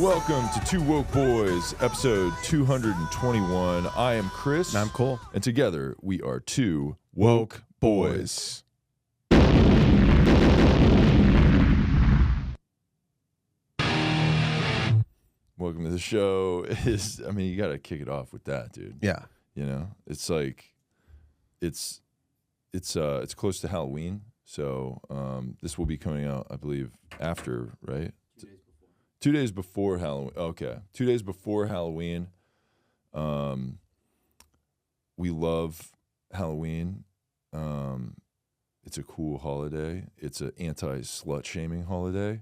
welcome to Two Woke Boys, episode 221. I am Chris. And I'm Cole. And together we are Two Woke Boys. Welcome to the show. You got to kick it off with that, dude. Yeah. You know, it's like, it's close to Halloween. So this will be coming out, I believe, after, right? 2 days before Halloween. Okay. 2 days before Halloween. We love Halloween. It's a cool holiday. It's an anti-slut shaming holiday.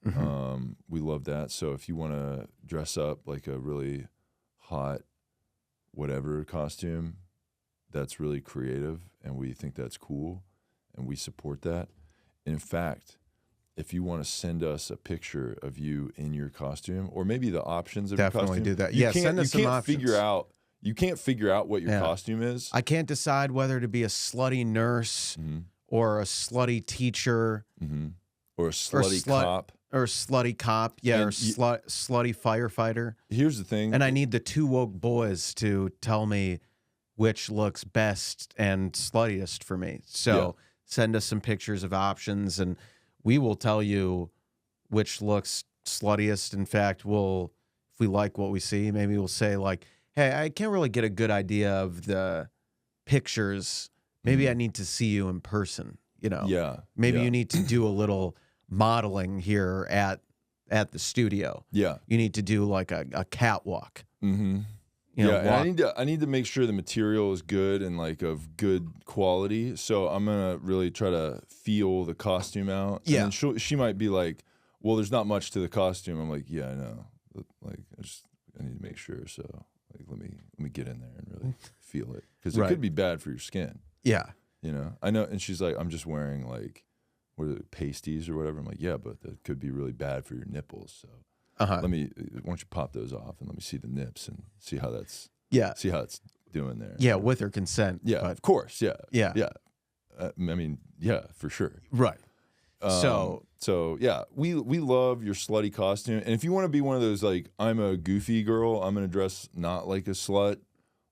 Mm-hmm. We love that. So if you want to dress up like a really hot whatever costume, that's really creative, and we think that's cool, and we support that. In fact, if you want to send us a picture of you in your costume, or maybe the options of your costume. Definitely do that. Yeah, send us some options. You can't figure out what your costume is. I can't decide whether to be a slutty nurse or a slutty teacher or a slutty cop. Or a slutty cop, yeah, or slutty firefighter. Here's the thing. And I need the Two Woke Boys to tell me which looks best and sluttiest for me. So send us some pictures of options, and we will tell you which looks sluttiest. In fact, if we like what we see, maybe we'll say like, hey, I can't really get a good idea of the pictures. Maybe I need to see you in person, you know? Yeah. Maybe you need to do a little modeling here at the studio. Yeah. You need to do like a catwalk. Mm-hmm. And I need to make sure the material is good and like of good quality. So I'm gonna really try to feel the costume out. Yeah. And then she might be like, "Well, there's not much to the costume." I'm like, "Yeah, I know. Like, I need to make sure. So like, let me get in there and really feel it, because it could be bad for your skin." Yeah. You know, I know. And she's like, "I'm just wearing like, what are they, pasties or whatever." I'm like, "Yeah, but that could be really bad for your nipples. So why don't you pop those off and let me see the nips and see how it's doing there." Yeah, with her consent. Yeah, of course. Yeah. Yeah. Yeah. For sure. Right. So yeah, we love your slutty costume. And if you want to be one of those, like, I'm a goofy girl, I'm going to dress not like a slut,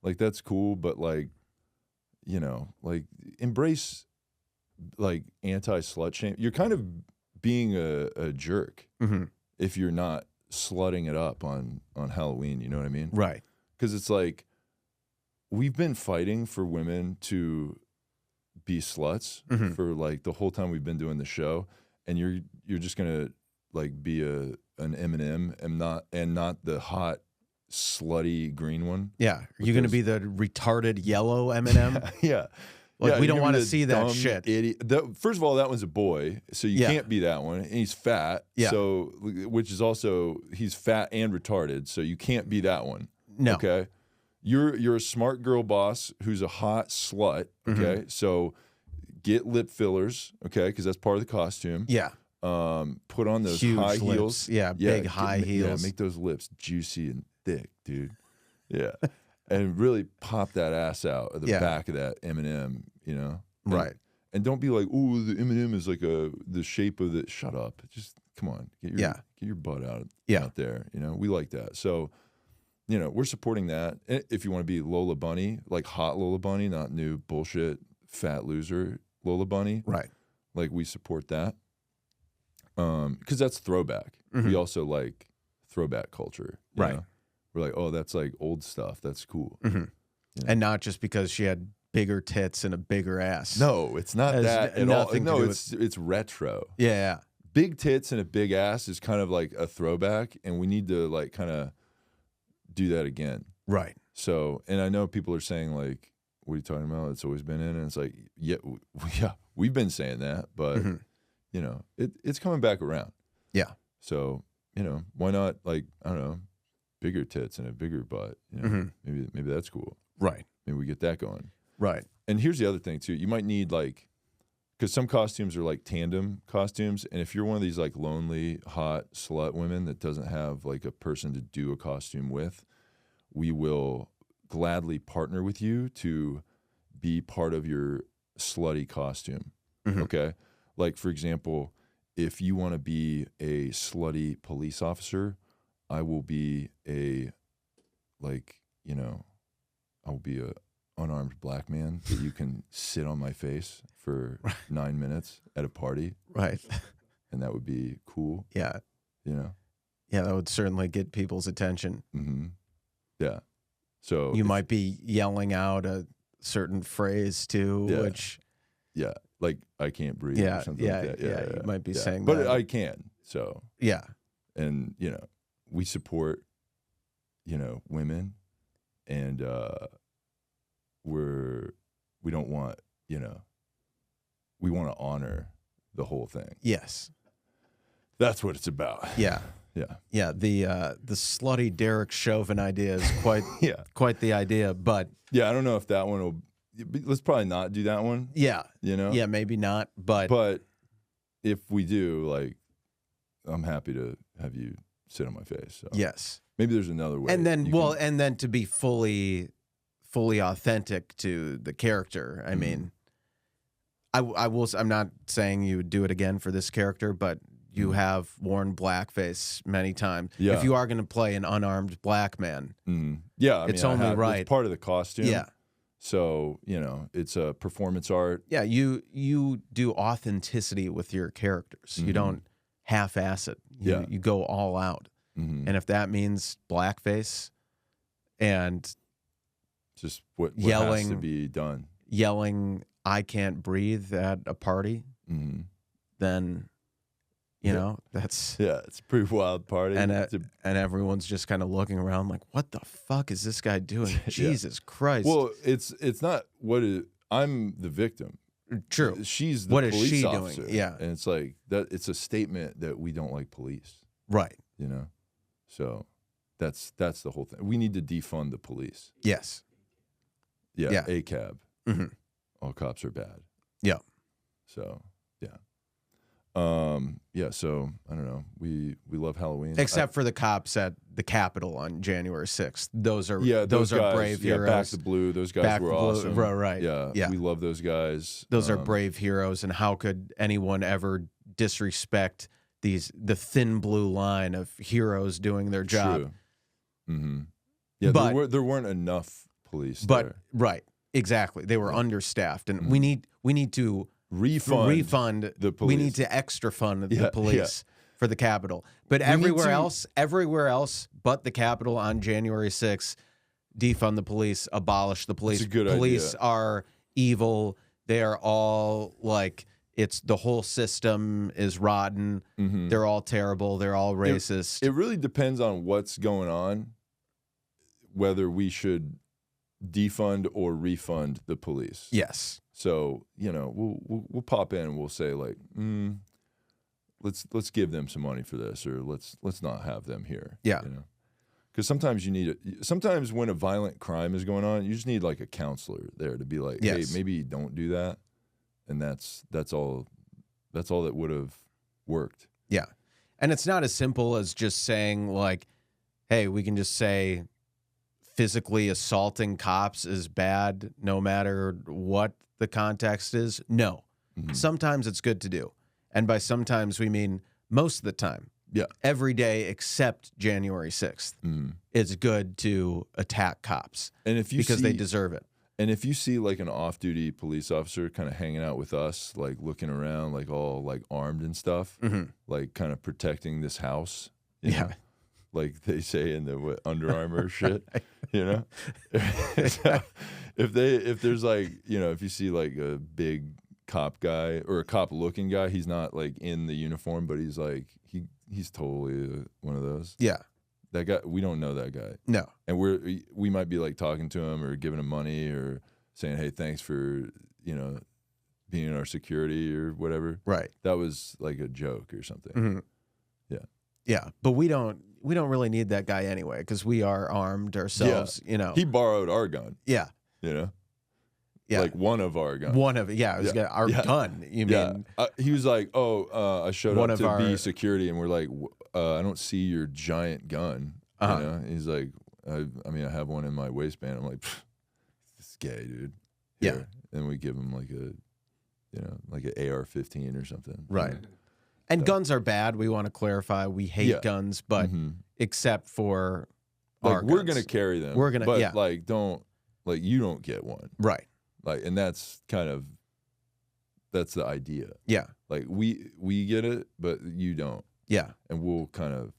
like, that's cool. But like, you know, like, embrace like anti-slut shame. You're kind of being a jerk if you're not slutting it up on Halloween. You know what I mean? Right. Because it's like, we've been fighting for women to be sluts for like the whole time we've been doing the show, and you're just gonna like be an M&M and not the hot slutty green one. Yeah, you're gonna be the retarded yellow M&M. Yeah. Like, we don't want to see that shit. Idiot. First of all, that one's a boy, so you can't be that one. And he's fat, so which is also, he's fat and retarded, so you can't be that one. No. Okay. You're a smart girl boss who's a hot slut. Okay, so get lip fillers. Okay, because that's part of the costume. Yeah. Put on those huge high lips. heels. Yeah, big high heels. Yeah, make those lips juicy and thick, dude. Yeah. And really pop that ass out of the back of that M&M, you know? Right. And don't be like, "Ooh, the M&M is like the shape of the..." Shut up. Just, come on. Get your butt out there. You know, we like that. So, you know, we're supporting that. If you want to be Lola Bunny, like hot Lola Bunny, not new bullshit fat loser Lola Bunny. Right. Like, we support that. Because that's throwback. We also like throwback culture. You know? We're like, oh, that's like old stuff. That's cool. You know? And not just because she had bigger tits and a bigger ass. No, it's not that at all. No, it's retro. Yeah. Big tits and a big ass is kind of like a throwback, and we need to like kind of do that again. Right. So, and I know people are saying like, "What are you talking about? It's always been in." And it's like, yeah, we've been saying that, but you know, it's coming back around. Yeah. So, you know, why not, like, I don't know, bigger tits and a bigger butt? You know, maybe that's cool. Right. Maybe we get that going. Right. And here's the other thing too. You might need like, because some costumes are like tandem costumes, and if you're one of these like lonely hot slut women that doesn't have like a person to do a costume with, we will gladly partner with you to be part of your slutty costume. Okay? Like, for example, if you want to be a slutty police officer, I will be a unarmed black man that you can sit on my face for 9 minutes at a party. Right. And that would be cool. Yeah. You know? Yeah, that would certainly get people's attention. Mm-hmm. Yeah. So you might be yelling out a certain phrase too, which. Yeah. Like, I can't breathe or something like that. Yeah. You might be saying that. But I can. So. Yeah. And, you know, we support, you know, women, and we don't want, you know, we want to honor the whole thing. Yes. That's what it's about. Yeah. Yeah. Yeah. The slutty Derek Chauvin idea is quite quite the idea, but yeah, I don't know if that one will. Let's probably not do that one. Yeah. You know? Yeah, maybe not, but if we do, like, I'm happy to have you sit on my face. So. Yes. Maybe there's another way. And then and then to be fully authentic to the character. I mean, I'm not saying you would do it again for this character, but you have worn blackface many times. Yeah. If you are going to play an unarmed black man, yeah, it's only right. It's part of the costume. Yeah. So, you know, it's a performance art. Yeah, you do authenticity with your characters. You don't half-ass it. You go all out. And if that means blackface and just what yelling, has to be done. Yelling, I can't breathe at a party, then, you know, that's... Yeah, it's a pretty wild party. And everyone's just kind of looking around like, what the fuck is this guy doing? Jesus Christ. Well, it's not I'm the victim. True. She's the what police is she officer. Doing? Yeah. And it's like, it's a statement that we don't like police. Right. You know? So that's the whole thing. We need to defund the police. Yes. Yeah. ACAB. All cops are bad. Yeah. So, yeah. Yeah, so I don't know. We love Halloween. Except for the cops at the Capitol on January 6th. Those are those are guys, brave heroes. Back to Blue. Those guys were awesome. Right. Yeah. We love those guys. Those are brave heroes, and how could anyone ever disrespect the thin blue line of heroes doing their job? True. Yeah, but there weren't enough police there. Right. Exactly. They were understaffed, and we need to refund the police. We need to extra fund the police for the Capitol. But everywhere else but the Capitol on January 6th, defund the police, abolish the police. That's a good police idea. Are evil. They are all like, it's the whole system is rotten. They're all terrible. They're all racist. It really depends on what's going on, whether we should defund or refund the police. Yes. So, you know, we'll pop in and we'll say, like, let's give them some money for this, or let's not have them here. Yeah. You know? Because sometimes you need sometimes when a violent crime is going on, you just need like a counselor there to be like, hey, maybe don't do that. And that's all that would have worked. Yeah. And it's not as simple as just saying, like, hey, we can just say physically assaulting cops is bad no matter what the context is. No. Sometimes it's good to do. And by sometimes we mean most of the time. Yeah. Every day except January 6th. It's good to attack cops. And if you because they deserve it. And if you see like an off-duty police officer kind of hanging out with us, like looking around, like all like armed and stuff, like kind of protecting this house, you know? Like they say in the Under Armour shit, you know. So if there's like, you know, if you see like a big cop guy or a cop looking guy, he's not like in the uniform, but he's like he's totally one of those. Yeah. That guy, we don't know that guy. No. And we might be like talking to him or giving him money or saying, hey, thanks for, you know, being our security or whatever. Right. That was like a joke or something. Yeah. Yeah. But we don't really need that guy anyway, because we are armed ourselves, you know. He borrowed our gun. Yeah. You know? Yeah. Like one of our guns. One of it. Yeah. It was our gun. You mean? He was like, I showed one up of to our... be security, and we're like, I don't see your giant gun. You know? He's like, I mean, I have one in my waistband. I'm like, this gay, dude. Here. Yeah. And we give him like a, you know, like an AR-15 or something. Right. And guns are bad. We want to clarify. We hate guns, but except for Like our we're guns. gonna carry them. We're gonna- but yeah. like you don't get one. Right. Like, and that's the idea. Yeah. Like we get it, but you don't. Yeah. And we'll kind of,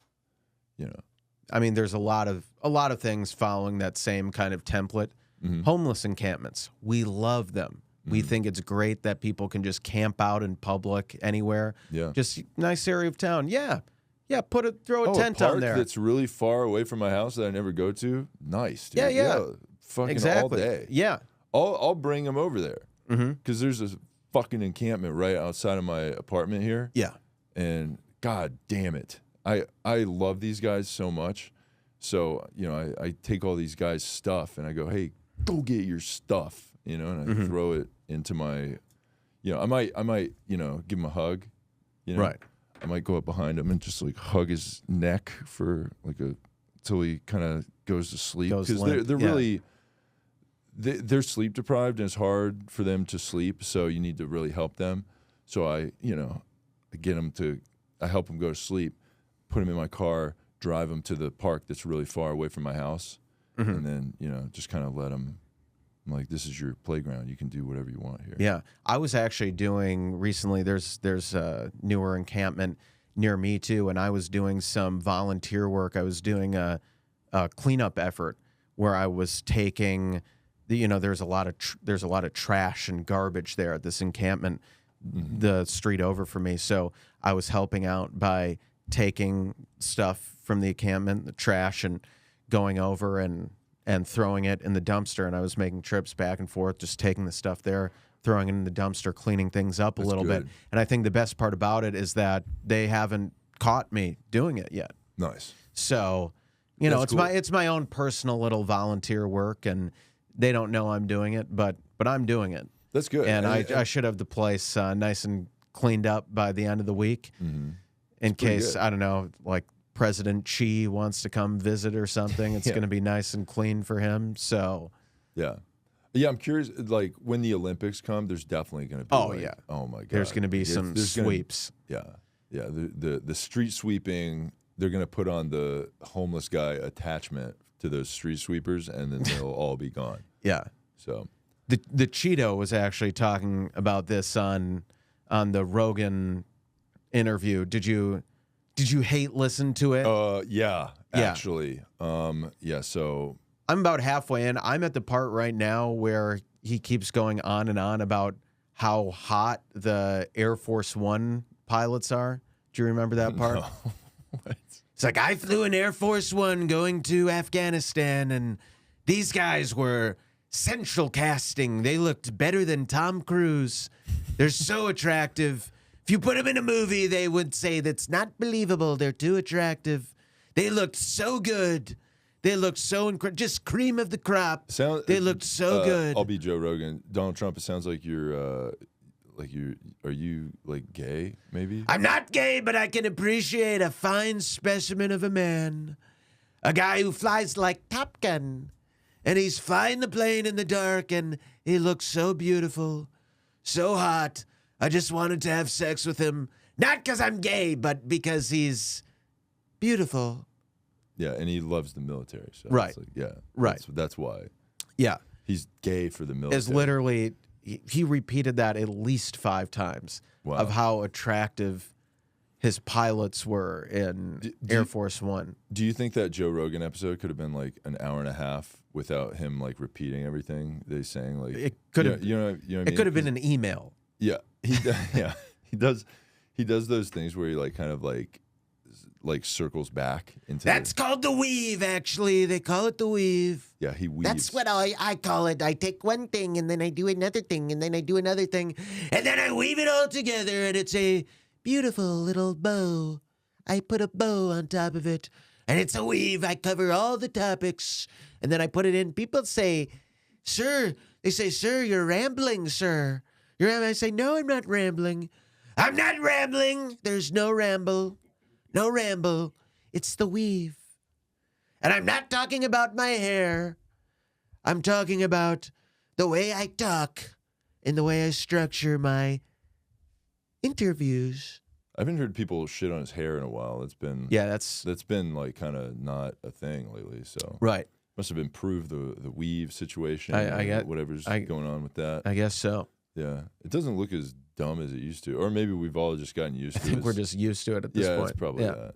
I mean, there's a lot of things following that same kind of template. Mhm. Homeless encampments. We love them. We think it's great that people can just camp out in public anywhere. Yeah. Just nice area of town. Yeah. Yeah, throw a tent park on there. that's really far away from my house that I never go to. Nice, dude. Yeah. Fucking Exactly. all day. Yeah. I'll bring them over there Mm-hmm. because there's a fucking encampment right outside of my apartment here. Yeah. And god damn it, I love these guys so much. So I take all these guys' stuff and I go, hey, go get your stuff, and I throw it into my, I might give him a hug, Right. I might go up behind him and just like hug his neck for like until he kind of goes to sleep, because they're really they're sleep deprived and it's hard for them to sleep. So you need to really help them. So I help them go to sleep, put them in my car, drive them to the park that's really far away from my house, and then just kind of let them. I'm like, this is your playground. You can do whatever you want here. Yeah, I was actually doing recently. There's a newer encampment near me too, and I was doing some volunteer work. I was doing a cleanup effort where I was taking there's a lot of trash and garbage there at this encampment, the street over from me. So I was helping out by taking stuff from the encampment, the trash, and going over and throwing it in the dumpster. And I was making trips back and forth, just taking the stuff there, throwing it in the dumpster, cleaning things up a little bit. And I think the best part about it is that they haven't caught me doing it yet. Nice. So, it's my own personal little volunteer work, and they don't know I'm doing it, but I'm doing it. That's good. And I should have the place nice and cleaned up by the end of the week, in case, I don't know, like President Xi wants to come visit or something. It's going to be nice and clean for him. So, yeah, I'm curious. Like when the Olympics come, there's definitely going to be. Oh my god, there's going to be some sweeps. The street sweeping. They're going to put on the homeless guy attachment to those street sweepers, and then they'll all be gone. Yeah. So the Cheeto was actually talking about this on the Rogan interview. Did you hate listen to it? Yeah, actually. So I'm about halfway in. I'm at the part right now where he keeps going on and on about how hot the Air Force One pilots are. Do you remember that part? No. What? It's like, I flew an Air Force One going to Afghanistan, and these guys were central casting. They looked better than Tom Cruise. They're so attractive. If you put them in a movie, they would say that's not believable. They're too attractive. They looked so good. They looked so just cream of the crop. They looked so good. I'll be Joe Rogan. Donald Trump, it sounds like you're are you like gay, maybe? I'm not gay, but I can appreciate a fine specimen of a man. A guy who flies like Top Gun. And he's flying the plane in the dark, and he looks so beautiful, so hot. I just wanted to have sex with him, not because I'm gay, but because he's beautiful. Yeah, and he loves the military. So right. It's like, yeah. Right. That's why. Yeah. He's gay for the military. It's literally, he repeated that at least 5 times of how attractive his pilots were in Air Force One. Do you think that Joe Rogan episode could have been like an hour and a half without him like repeating everything they saying? Like it could have. You know what I mean? It could have been an email. Yeah, he does those things where he like kind of like circles back into. That's called the weave. Actually, they call it the weave. Yeah, he weaves. That's what I call it. I take one thing and then I do another thing and then I do another thing and then I weave it all together, and it's a beautiful little bow. I put a bow on top of it, and it's a weave. I cover all the topics, and then I put it in. People say, "Sir," they say, "Sir, you're rambling, sir." I say, "No, I'm not rambling. I'm not rambling. There's no ramble. No ramble. It's the weave." And I'm not talking about my hair. I'm talking about the way I talk and the way I structure my interviews. I haven't heard people shit on his hair in a while. That's been like kind of not a thing lately. So right. Must have improved the weave situation. I get whatever's going on with that. I guess so. Yeah, it doesn't look as dumb as it used to, or maybe we've all just gotten used to it. I think we're just used to it at this point. Yeah, it's probably that.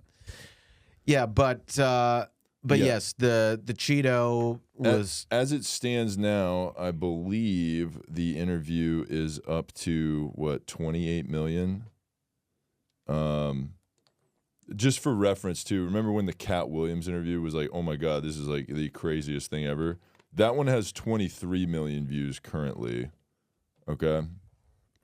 Yeah, but yes, the Cheeto was as it stands now. I believe the interview is up to what 28 million. Just for reference too, remember when the Cat Williams interview was like, oh my god, this is like the craziest thing ever? That one has 23 million views currently. Okay.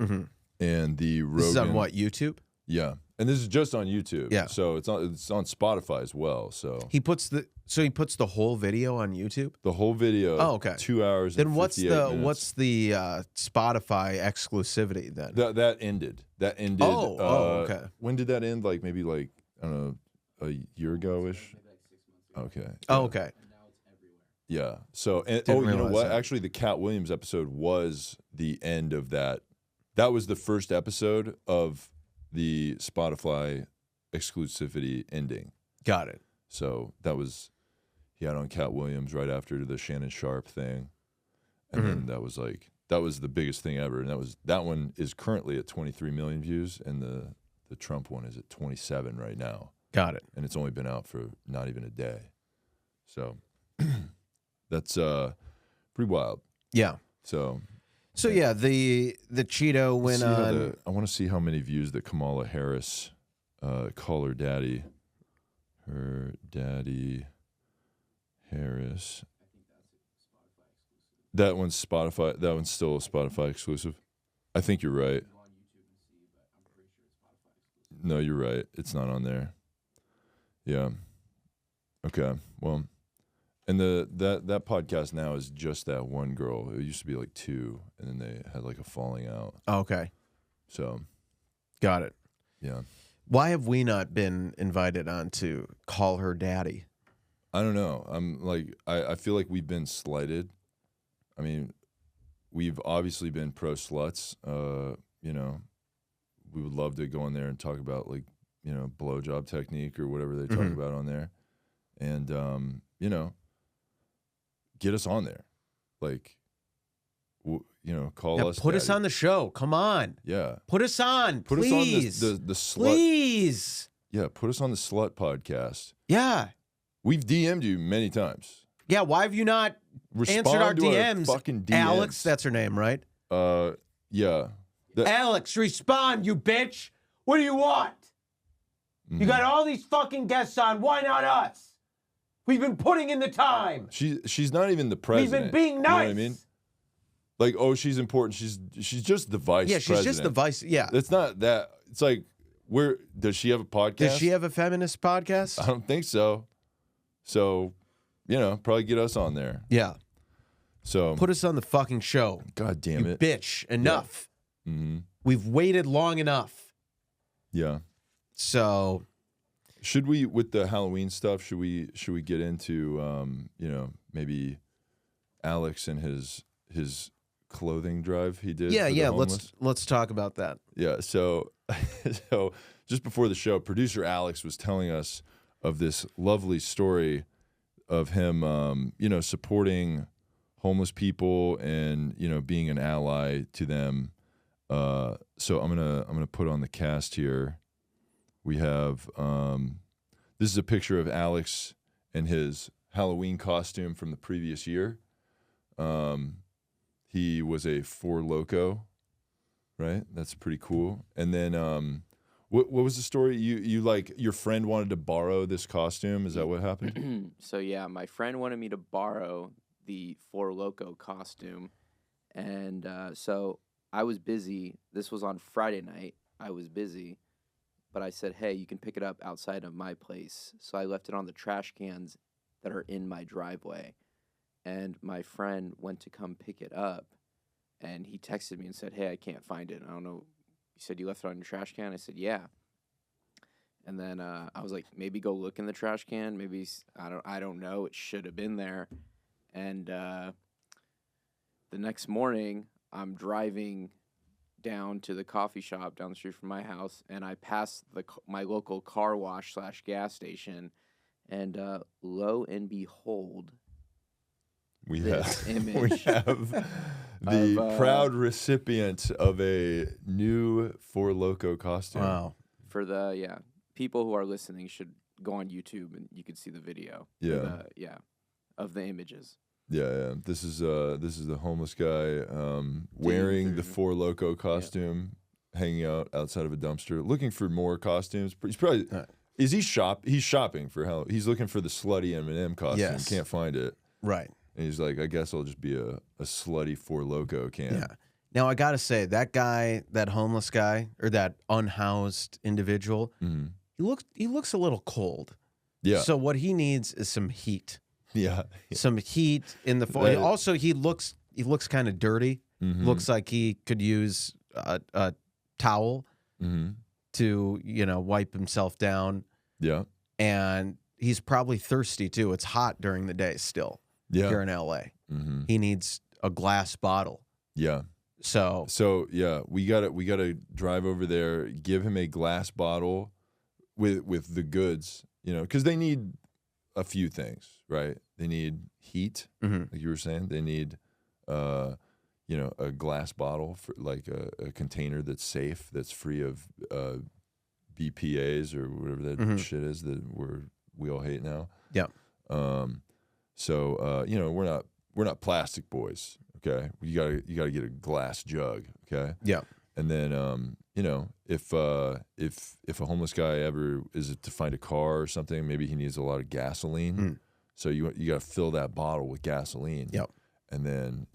Mm-hmm. And the Rogan, this is on what, YouTube? Yeah. And this is just on YouTube. Yeah. So it's on Spotify as well. So he puts the whole video on YouTube? The whole video. Oh, okay. 2 hours then and what's 58 the minutes. what's the Spotify exclusivity then? That ended. That ended. Okay. When did that end? Like maybe like I don't know, a year ago-ish. Okay. Oh, okay. Yeah. So and, Didn't you know realize what? that. Actually, the Cat Williams episode was the end of that. That was the first episode of the Spotify exclusivity ending. Got it. So that was he had on Cat Williams right after the Shannon Sharp thing, and then that was the biggest thing ever. And that one is currently at 23 million views, and the Trump one is at 27 right now. Got it. And it's only been out for not even a day. So that's pretty wild. Yeah. So yeah, the Cheeto went on. I want to see how many views that Kamala Harris call her daddy. Her daddy Harris. That one's Spotify. That one's still a Spotify exclusive. I think you're right. No, you're right. It's not on there. Yeah. Okay. Well, and that podcast now is just that one girl. It used to be like two, and then they had like a falling out. Okay. So, got it. Yeah. Why have we not been invited on to call her daddy? I don't know. I'm like I feel like we've been slighted. I mean, we've obviously been pro sluts. You know, we would love to go in there and talk about like, you know, blowjob technique or whatever they talk about on there. And you know, get us on there. Like you know, call us. Put daddy. us on the show. Come on. Yeah. Put us on. Put please. us on the slut. Please. Yeah, put us on the slut podcast. Yeah. We've DM'd you many times. Yeah, why have you not Respond answered our to DMs? fucking DMs. Alex, that's her name, right? Yeah. Alex, respond, you bitch. What do you want? You got all these fucking guests on. Why not us? We've been putting in the time. She's not even the president. We've been being nice. You know what I mean? Like, oh, she's important. She's just the vice president. Yeah, she's just the vice. Yeah. It's not that. It's like, does she have a podcast? Does she have a feminist podcast? I don't think so. So, you know, probably get us on there. Yeah. So put us on the fucking show. God damn it. Bitch. Enough. Yeah. Mm-hmm. We've waited long enough. Yeah. So should we, with the Halloween stuff, should we get into you know, maybe Alex and his clothing drive he did? Yeah, let's talk about that. Yeah, so just before the show, producer Alex was telling us of this lovely story of him you know, supporting homeless people and, you know, being an ally to them. So I'm gonna put on the cast here. We have this is a picture of Alex in his Halloween costume from the previous year. He was a Four Loco, right? That's pretty cool. And then what was the story? You like your friend wanted to borrow this costume? Is that what happened? So yeah, my friend wanted me to borrow the Four Loco costume, and so I was busy. This was on Friday night. I was busy, but I said, hey, you can pick it up outside of my place. So I left it on the trash cans that are in my driveway. And my friend went to come pick it up, and he texted me and said, hey, I can't find it. I don't know. He said, you left it on your trash can? I said, yeah. And then I was like, maybe go look in the trash can. Maybe, I don't know. It should have been there. And the next morning, I'm driving down to the coffee shop down the street from my house, and I passed my local car wash / gas station, and lo and behold, We this have image the proud recipient of a new Four Loco costume. Wow. for the people who are listening should go on YouTube and you could see the video. Yeah. Of the images. Yeah. This is the homeless guy wearing the Four Loco costume, hanging out outside of a dumpster, looking for more costumes. He's probably is he He's shopping for hell. He's looking for the slutty M&M costume. Yes. Can't find it. Right. And he's like, I guess I'll just be a slutty Four Loco can. Yeah. Now I gotta say, that guy, that homeless guy, or that unhoused individual, he looks a little cold. Yeah. So what he needs is some heat. Yeah. Some heat in the That- Also, he looks kind of dirty. Mhm. Looks like he could use a towel to wipe himself down. Yeah. And he's probably thirsty too. It's hot during the day still here in LA. He needs a glass bottle. Yeah. So yeah, we gotta drive over there, give him a glass bottle with the goods, because they need a few things, right? They need heat, like you were saying. They need, a glass bottle for like a container that's safe, that's free of BPAs or whatever that shit is that we all hate now. Yeah. So we're not plastic boys. Okay, you gotta get a glass jug. Okay. Yeah. And then if a homeless guy ever is to find a car or something, maybe he needs a lot of gasoline. So you got to fill that bottle with gasoline. Yep. And then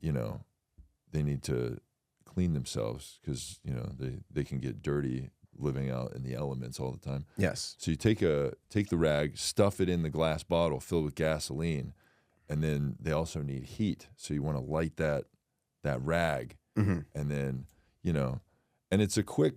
they need to clean themselves because they can get dirty living out in the elements all the time. Yes. So you take the rag, stuff it in the glass bottle filled with gasoline, and then they also need heat. So you want to light that rag, and then and it's a quick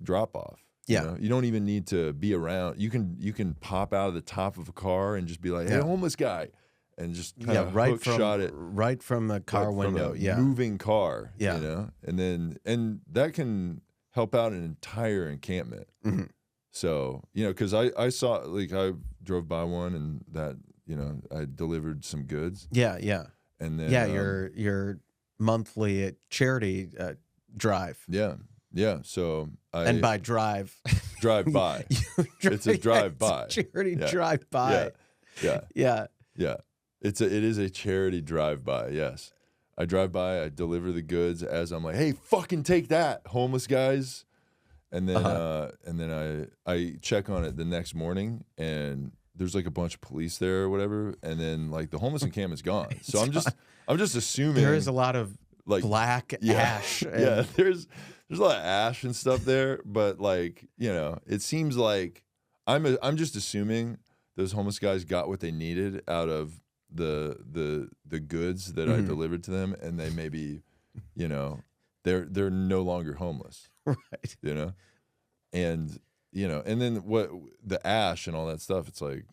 drop off. Yeah. You don't even need to be around. You can pop out of the top of a car and just be like, "Hey, homeless guy," and just kind of shot it right from the car window. From a moving car. Yeah. And that can help out an entire encampment. So because I saw, like, I drove by one and that I delivered some goods. Yeah. And then your monthly charity drive. Yeah. So And by drive, drive by. It's a drive by. Charity drive by. Yeah. It is a charity drive by. Yes. I drive by, I deliver the goods as I'm like, "Hey, fucking take that, homeless guys." And then I check on it the next morning, and there's like a bunch of police there or whatever, and then like the homeless encampment's gone. So I'm just assuming there is a lot of like black ash. Yeah, there's a lot of ash and stuff there, but like, it seems like I'm just assuming those homeless guys got what they needed out of the goods that I delivered to them, and they maybe, they're no longer homeless. Right. And then what the ash and all that stuff, it's like,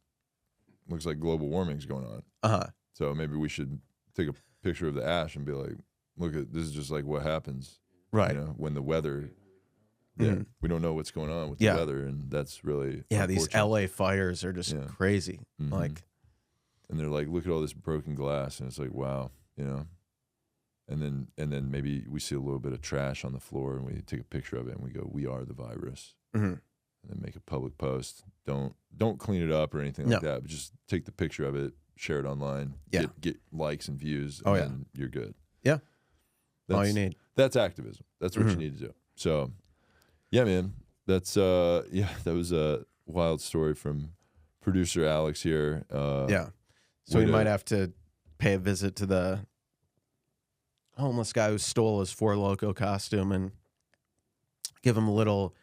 looks like global warming's going on. So maybe we should take a picture of the ash and be like, look, this is just like what happens, right? When the weather, we don't know what's going on with the weather, and that's really these LA fires are just crazy. Like, and they're like, look at all this broken glass, and it's like, wow, and then maybe we see a little bit of trash on the floor, and we take a picture of it, and we go, "We are the virus," and then make a public post. Don't clean it up or anything like that, but just take the picture of it, share it online, get likes and views, and then you're good. Yeah. That's all you need. That's activism. That's what you need to do. So, yeah, man. That's that was a wild story from producer Alex here. So we might have to pay a visit to the homeless guy who stole his Four Loco costume and give him a little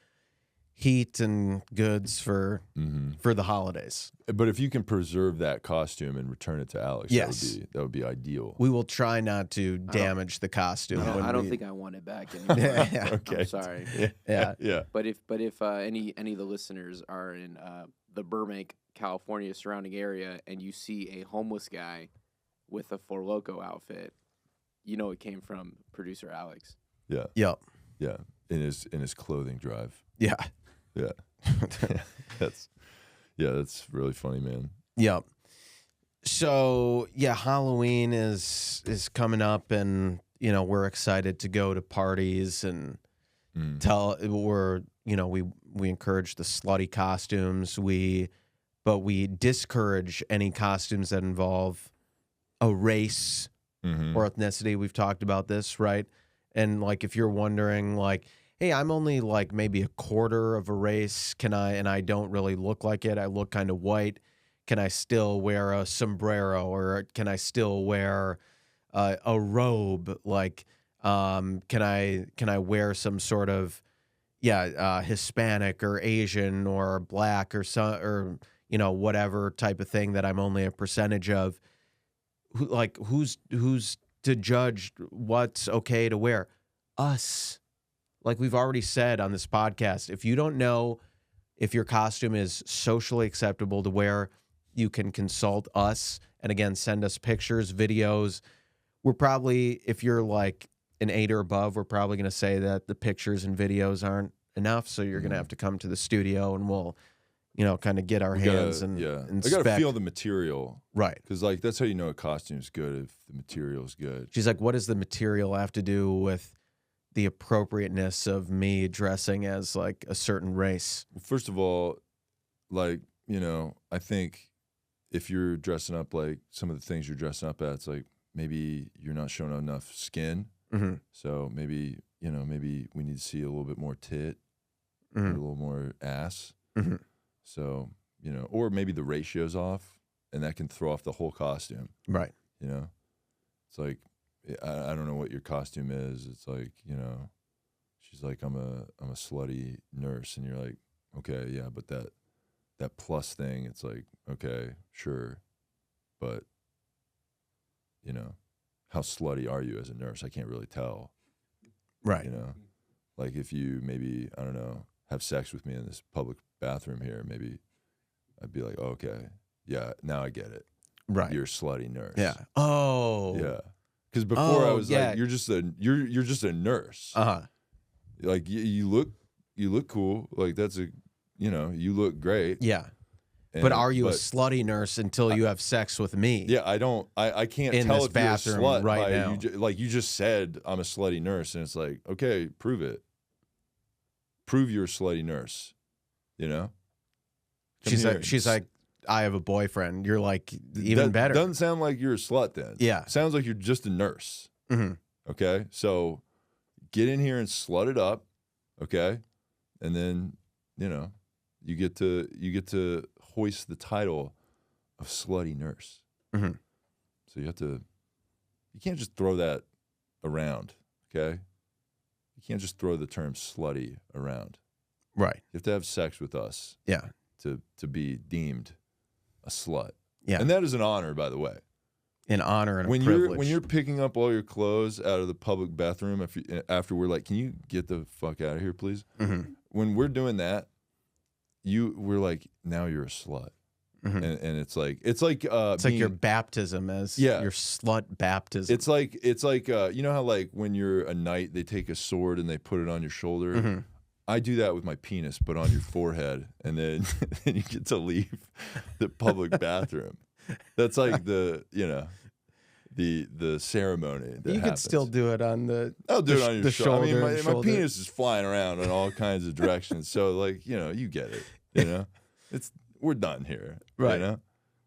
heat and goods for the holidays. But if you can preserve that costume and return it to Alex, that would be ideal. We will try not to damage the costume. I don't think I want it back anymore. Okay. I'm sorry. Yeah. But if any of the listeners are in the Burbank, California surrounding area, and you see a homeless guy with a Four Loco outfit, it came from producer Alex. Yeah. Yep. Yeah, in his clothing drive. Yeah. Yeah. That's really funny, man. Yep. So yeah, Halloween is coming up, and we're excited to go to parties and we encourage the slutty costumes. But we discourage any costumes that involve a race or ethnicity. We've talked about this, right? And like, if you're wondering, like, hey, I'm only like maybe a quarter of a race, and I don't really look like it. I look kind of white. Can I still wear a sombrero, or can I still wear a robe? Like, can I wear some sort of Hispanic or Asian or black or whatever type of thing that I'm only a percentage of? Who's to judge what's okay to wear? Us. Like we've already said on this podcast, if you don't know if your costume is socially acceptable to wear, you can consult us. And again, send us pictures, videos. We're probably, if you're like an 8 or above, we're probably going to say that the pictures and videos aren't enough. So you're going to have to come to the studio, and we'll, kind of get our hands and I got to feel the material. Right. Because like, that's how you know a costume's good, if the material's good. She's like, what does the material have to do with the appropriateness of me dressing as like a certain race? Well, first of all, like, I think if you're dressing up like some of the things you're dressing up at, it's like maybe you're not showing enough skin. So maybe we need to see a little bit more tit, a little more ass. So, or maybe the ratio's off, and that can throw off the whole costume. Right. It's like, I don't know what your costume is. It's like, she's like, I'm a slutty nurse, and you're like, okay, yeah, but that plus thing, it's like, okay, sure, but how slutty are you as a nurse? I can't really tell. Right. Like if you maybe, I don't know, have sex with me in this public bathroom here, maybe I'd be like, oh, okay, yeah, now I get it. Right. You're a slutty nurse. Yeah. Oh. Yeah. Because before I was like, you're just a nurse. Like you look cool. Like that's you look great. Yeah. But are you a slutty nurse until you have sex with me? Yeah, I can't in tell this if you're a bathroom slut right now. You just said I'm a slutty nurse, and it's like, okay, prove it. Prove you're a slutty nurse. She's like, I have a boyfriend. You're like, even better. Doesn't sound like you're a slut then. Yeah. Sounds like you're just a nurse. Okay? So get in here and slut it up, okay? And then, you get to hoist the title of slutty nurse. So you can't just throw that around, okay? You can't just throw the term slutty around. Right. You have to have sex with us. Yeah. To be deemed a slut. Yeah. And that is an honor, by the way. An honor and a privilege. When privilege. you're picking up all your clothes out of the public bathroom, after we're like, can you get the fuck out of here, please? When we're doing that, we're like, now you're a slut. And it's like your baptism as your slut baptism. It's like you know how like when you're a knight, they take a sword and they put it on your shoulder. I do that with my penis, but on your forehead, and then you get to leave the public bathroom. That's like the ceremony. That you happens. could still do it on the. I'll do it on your shoulder. I mean, my shoulder. penis is flying around in all kinds of directions. So like you get it. We're done here, right?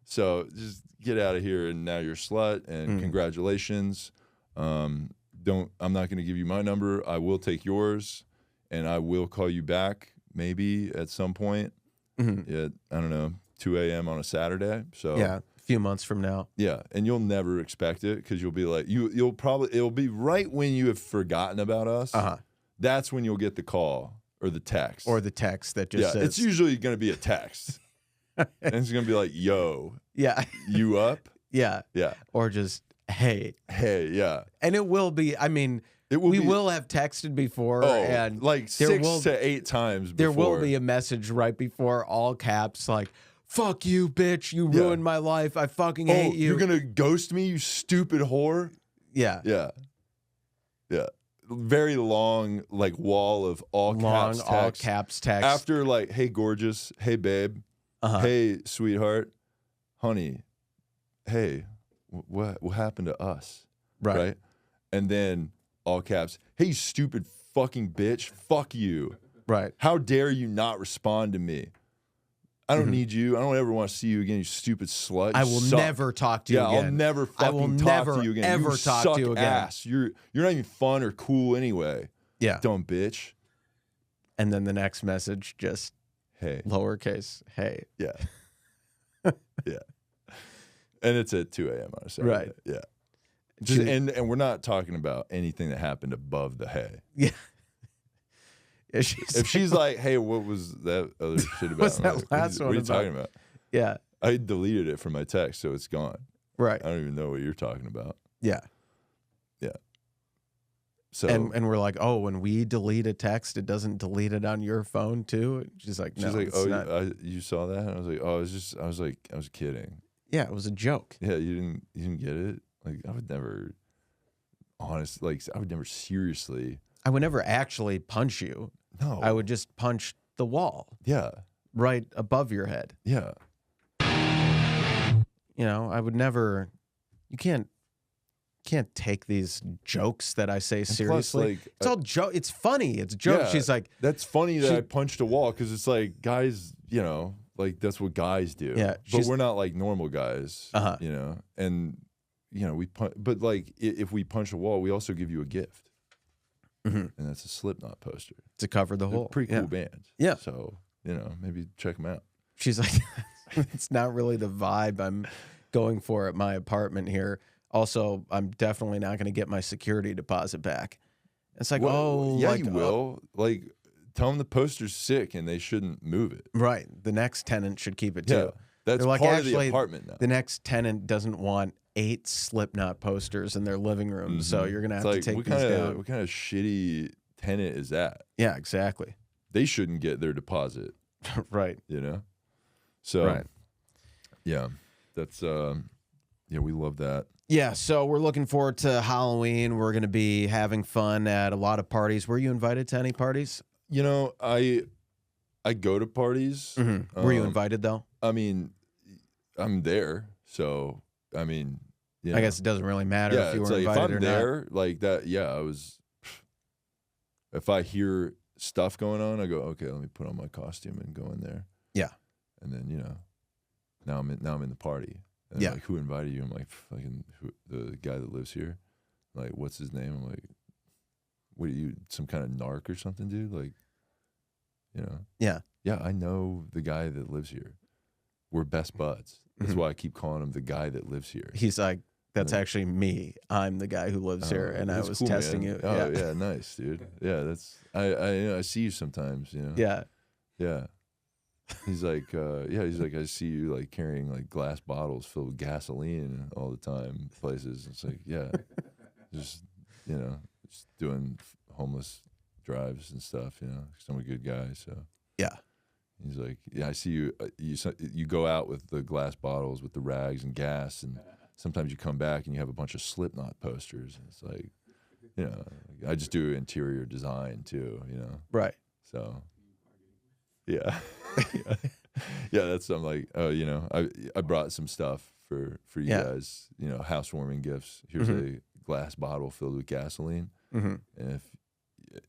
So just get out of here, and now you're a slut. And congratulations. I'm not going to give you my number. I will take yours. And I will call you back maybe at some point. At, I don't know, 2 a.m. on a Saturday. So yeah, a few months from now. Yeah, and you'll never expect it because you'll be like, it'll be right when you have forgotten about us. That's when you'll get the call or the text. Or the text that just says. It's usually going to be a text. And it's going to be like, yo. Yeah. You up? Yeah. Yeah. Or just, hey. Hey, yeah. And it will be, I mean... We will have texted before, and like 6 to 8 times before. There will be a message right before, all caps, like, fuck you, bitch, you ruined my life, I fucking hate you. You're going to ghost me, you stupid whore? Yeah. Yeah. Yeah. very long like wall of all caps text. After like, hey gorgeous, hey babe, hey sweetheart, honey, hey, what happened to us? Right? And then all caps, hey you stupid fucking bitch, fuck you. Right. How dare you not respond to me? I don't need you. I don't ever want to see you again, you stupid slut. I will never talk to you again. I'll never fucking talk to you again. Ever you talk suck to you again. Ass. You're not even fun or cool anyway. Yeah. Dumb bitch. And then the next message just hey. Lowercase. Hey. Yeah. Yeah. And it's at 2 a.m. on a Saturday. Right. Yeah. Just, and we're not talking about anything that happened above the hey. Yeah. If she's like, hey, what was that other shit about? What's that like, last one what are you about? talking about? Yeah. I deleted it from my text, so it's gone. Right. I don't even know what you're talking about. Yeah. Yeah. So and we're like, oh, when we delete a text, it doesn't delete it on your phone too. She's like, no, oh, you saw that? And I was like, oh, I was kidding. Yeah, it was a joke. Yeah, you didn't get it. Like I would never seriously. I would never actually punch you. No. I would just punch the wall. Yeah. Right above your head. Yeah. You know, I would never. You can't take these jokes that I say seriously. Plus, it's all joke. It's funny. It's joke. Yeah, She's like, that's funny that I punched a wall because it's like guys, you know, like that's what guys do. Yeah, but we're not like normal guys, you know. And you know, but like if we punch a wall, we also give you a gift. And that's a Slipknot poster to cover the hole. Pretty cool band. Yeah. So, you know, maybe check them out. She's like, it's not really the vibe I'm going for at my apartment here. Also, I'm definitely not going to get my security deposit back. It's like, yeah, you will. Like, tell them the poster's sick and they shouldn't move it. Right. The next tenant should keep it too. Yeah, that's like, part of the apartment now. The next tenant doesn't want 8 Slipknot posters in their living room, so you're gonna have to take these down. What kind of shitty tenant is that? Yeah, exactly. They shouldn't get their deposit. Right. You know? So, yeah, that's, yeah, we love that. Yeah, so we're looking forward to Halloween. We're going to be having fun at a lot of parties. Were you invited to any parties? You know, I go to parties. Were you invited, though? I mean, I'm there, so, I mean... You know. I guess it doesn't really matter if you were invited if I'm or there, not. like that, yeah, I was... If I hear stuff going on, I go, okay, let me put on my costume and go in there. Yeah. And then, you know, now I'm in the party. And like, who invited you? I'm like, fucking the guy that lives here. Like, what's his name? I'm like, what are you, some kind of narc or something, dude? Like, you know? Yeah. Yeah, I know the guy that lives here. We're best buds. That's why I keep calling him the guy that lives here. He's like, that's actually me. I'm the guy who lives here, and I was cool, testing man. you. Oh, yeah, nice, dude. Yeah, that's I see you sometimes, you know. Yeah. Yeah. He's like, I see you like carrying like glass bottles filled with gasoline all the time places. It's like, yeah, just, you know, just doing homeless drives and stuff, you know, 'cause I'm a good guy, so. Yeah. He's like, yeah, I see you, you go out with the glass bottles with the rags and gas, and sometimes you come back and you have a bunch of Slipknot posters, and it's like, you know, I just do interior design too, you know. Right. So, yeah. Yeah, that's, I'm like, oh, you know, I brought some stuff for you guys, you know, housewarming gifts. Here's a glass bottle filled with gasoline. And if,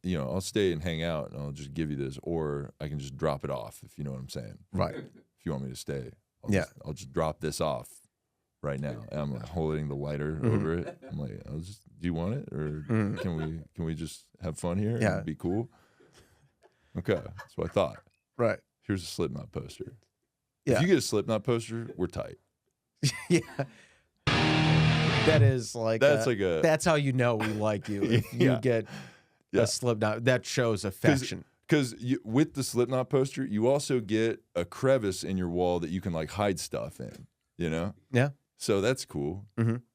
you know, I'll stay and hang out and I'll just give you this, or I can just drop it off, if you know what I'm saying. Right. If you want me to stay, I'll just drop this off right now. And I'm like holding the lighter over it. I'm like, do you want it, or can we just have fun here? Yeah. And be cool. Okay, that's what I thought. Right. Here's a Slipknot poster. Yeah. If you get a Slipknot poster, we're tight. Yeah. That is like that's how you know we like you. If you get a Slipknot, that shows affection. Because with the Slipknot poster, you also get a crevice in your wall that you can like hide stuff in. You know? Yeah. So that's cool.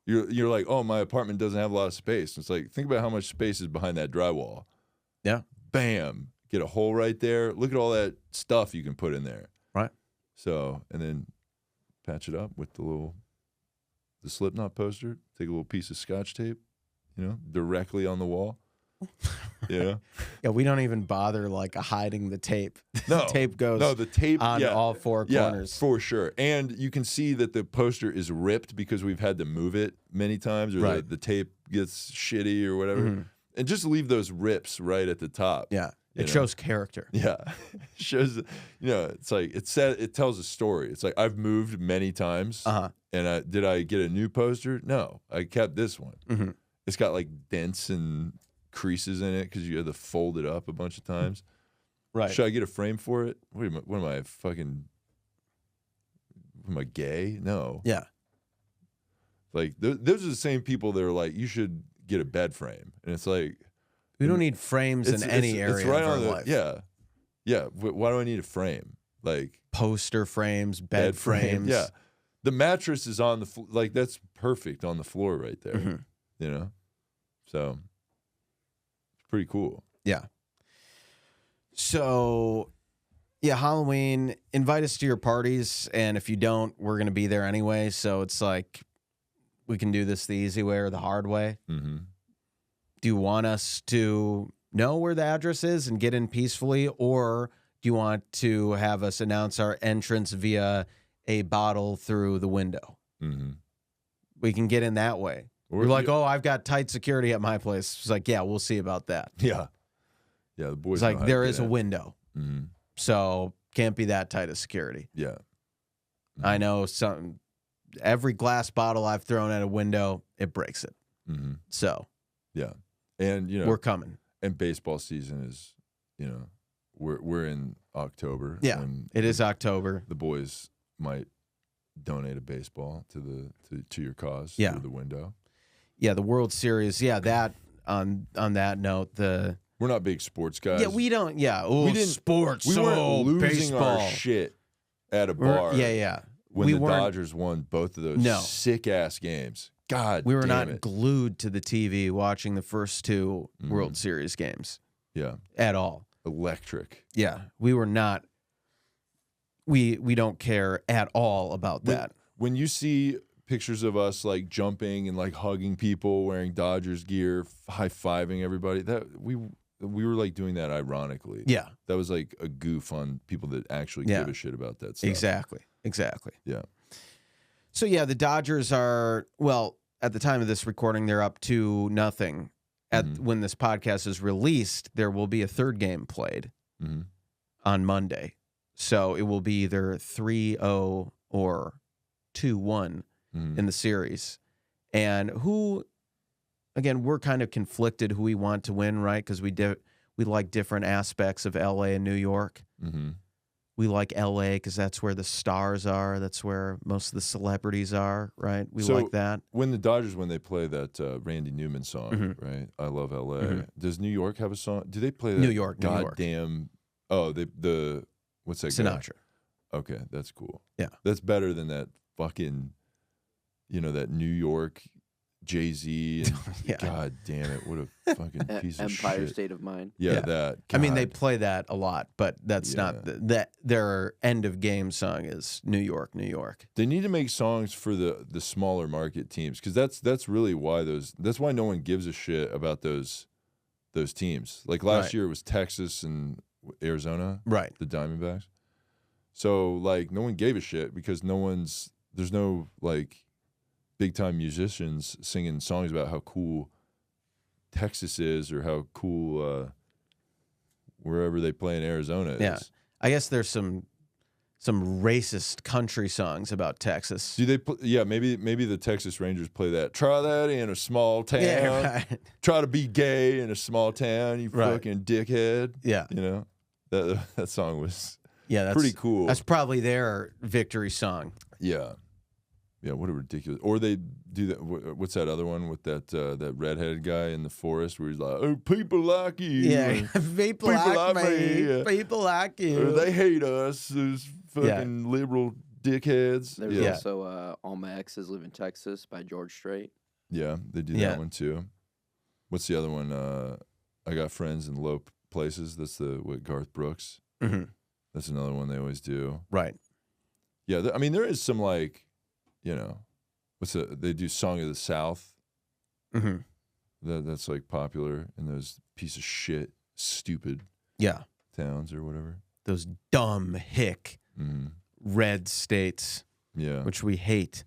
You're like, oh, my apartment doesn't have a lot of space. It's like, think about how much space is behind that drywall. Yeah. Bam. Get a hole right there. Look at all that stuff you can put in there. Right. So, and then patch it up with the Slipknot poster. Take a little piece of Scotch tape, you know, directly on the wall. You know? Yeah, we don't even bother like hiding the tape. No, The tape goes the tape on all four corners. for sure. And you can see that the poster is ripped because we've had to move it many times, or Right. the tape gets shitty or whatever. And just leave those rips right at the top. Yeah, you it know? shows character. Yeah, shows. It's like it tells a story. It's like I've moved many times, and did I get a new poster? No, I kept this one. It's got like dents and creases in it because you had to fold it up a bunch of times. Right. Should I get a frame for it? What am I am I gay? No. Yeah. Like those are the same people that are like, you should get a bed frame, and it's like We don't need frames in any area right of our on life. Yeah. Why do I need a frame? Like Poster frames, bed frames. Yeah, the mattress is on the like that's perfect on the floor right there. You know, so it's pretty cool. Yeah. So, yeah, Halloween, invite us to your parties, and if you don't, we're going to be there anyway, so it's like we can do this the easy way or the hard way. Do you want us to know where the address is and get in peacefully, or do you want to have us announce our entrance via a bottle through the window? We can get in that way. We're like, oh, I've got tight security at my place. It's like, yeah, we'll see about that. Yeah. Yeah, the boys It's like there is a window. So can't be that tight of security. Yeah. I know every glass bottle I've thrown at a window, it breaks it. So yeah. And we're coming. And baseball season is, we're in October. Yeah. And it is October. The boys might donate a baseball to your cause through the window. Yeah, the World Series. Yeah, that on that note, we're not big sports guys. Yeah, we don't. Yeah, we didn't sports. We weren't losing baseball. our shit at a bar. Yeah. When the Dodgers won both of those sick ass games. God, we were not it. glued to the TV watching the first two World Series games. Yeah, at all. Electric. Yeah, we were not. We don't care at all about that. When you see pictures of us like jumping and like hugging people, wearing Dodgers gear, high-fiving everybody, that we were like doing that ironically. Yeah. That was like a goof on people that actually give a shit about that stuff. Exactly. Yeah. So yeah, the Dodgers are, well, at the time of this recording, they're up 2-0. When this podcast is released, there will be a third game played on Monday. So it will be either 3-0 or 2-1 in the series. And again, we're kind of conflicted who we want to win, right? Because we like different aspects of LA and New York. We like LA because that's where the stars are. That's where most of the celebrities are, right? We like that. When the Dodgers, when they play that Randy Newman song, right? I Love LA. Does New York have a song? Do they play that? New York. Goddamn. Oh, what's that? Sinatra. Guy? Okay, that's cool. Yeah. That's better than that fucking, that New York Jay-Z. Yeah. God damn it. What a fucking piece of shit. Empire State of Mind. Yeah, that. I mean, they God. play that a lot, but that's not their end of game song is New York, New York. They need to make songs for the smaller market teams because that's really why that's why no one gives a shit about those teams. Like last year it was Texas and Arizona, right? The Diamondbacks. So like no one gave a shit because there's no like big time musicians singing songs about how cool Texas is or how cool wherever they play in Arizona is. Yeah, I guess there's some racist country songs about Texas. Do they? Maybe the Texas Rangers play that. Try that in a small town. Yeah, right. Try to be gay in a small town. You fucking dickhead. Yeah, that song was that's pretty cool. That's probably their victory song. Yeah. Yeah, what a ridiculous. Or they do that. What's that other one with that redheaded guy in the forest where he's like, "Oh, people like you." Yeah, people like me. People like you. Or they hate us. Those fucking liberal dickheads. There's also All My Exes Live in Texas by George Strait. Yeah, they do that one too. What's the other one? I Got Friends in Low Places. That's with Garth Brooks. That's another one they always do. Right. Yeah, there is some like, they do Song of the South. That's like popular in those piece of shit, stupid Yeah. towns or whatever. Those dumb hick red states, Yeah. which we hate.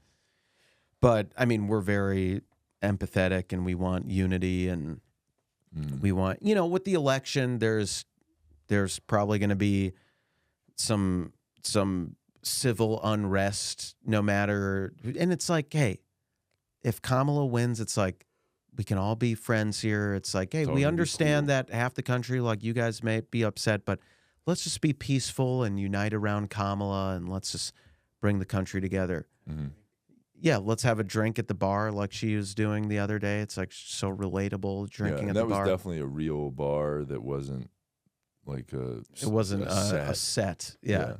But I mean, we're very empathetic and we want unity and we want, with the election, there's probably going to be some civil unrest no matter. And it's like, hey, if Kamala wins, it's like, we can all be friends here. It's like, hey, we understand that half the country, like you guys may be upset, but let's just be peaceful and unite around Kamala and let's just bring the country together. Yeah, let's have a drink at the bar like she was doing the other day. It's like so relatable drinking at the bar. That was definitely a real bar that wasn't like a. It wasn't a set. Yeah.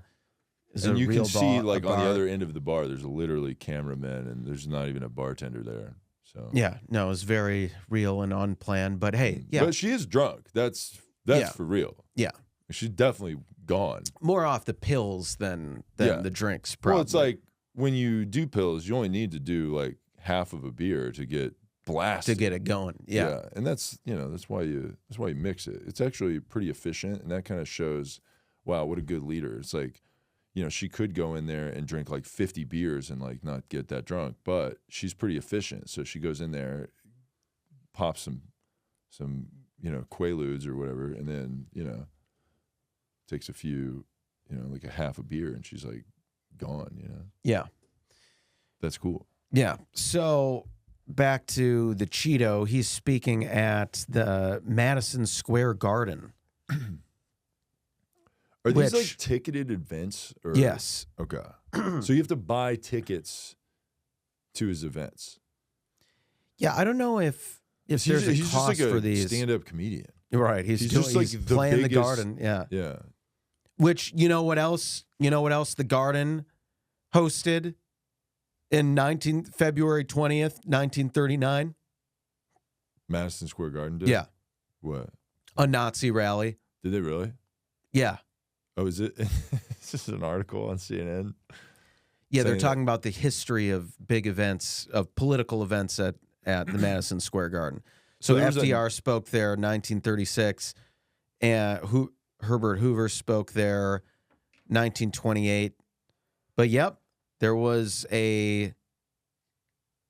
And you can see like on the other end of the bar, there's literally cameramen and there's not even a bartender there. So yeah, no, it was very real and unplanned. But hey, yeah, but she is drunk. That's for real. Yeah, she's definitely gone. More off the pills than the drinks. Probably. Well, it's like when you do pills, you only need to do like half of a beer to get blasted to get it going. Yeah, and that's why you mix it. It's actually pretty efficient, and that kind of shows, wow, what a good leader. It's like, she could go in there and drink like 50 beers and like not get that drunk, but she's pretty efficient. So she goes in there, pops some Quaaludes or whatever, and then takes a few, like a half a beer, and she's like gone. Yeah, that's cool. Yeah. So back to the Cheeto, he's speaking at the Madison Square Garden. Are these like ticketed events? Or? Yes. Okay. So you have to buy tickets to his events. Yeah, I don't know if there's a cost just like for these. Stand-up comedian. Right. He's just like playing the Garden. Yeah. Yeah. Which what else? The Garden hosted in February 20th, 1939. Madison Square Garden did? Yeah. What? A Nazi rally. Did they really? Yeah. Oh, is it? Is this an article on CNN? Yeah, they're talking about the history of big events, of political events at the Madison Square Garden. So FDR spoke there in 1936, and Herbert Hoover spoke there 1928. But yep, there was a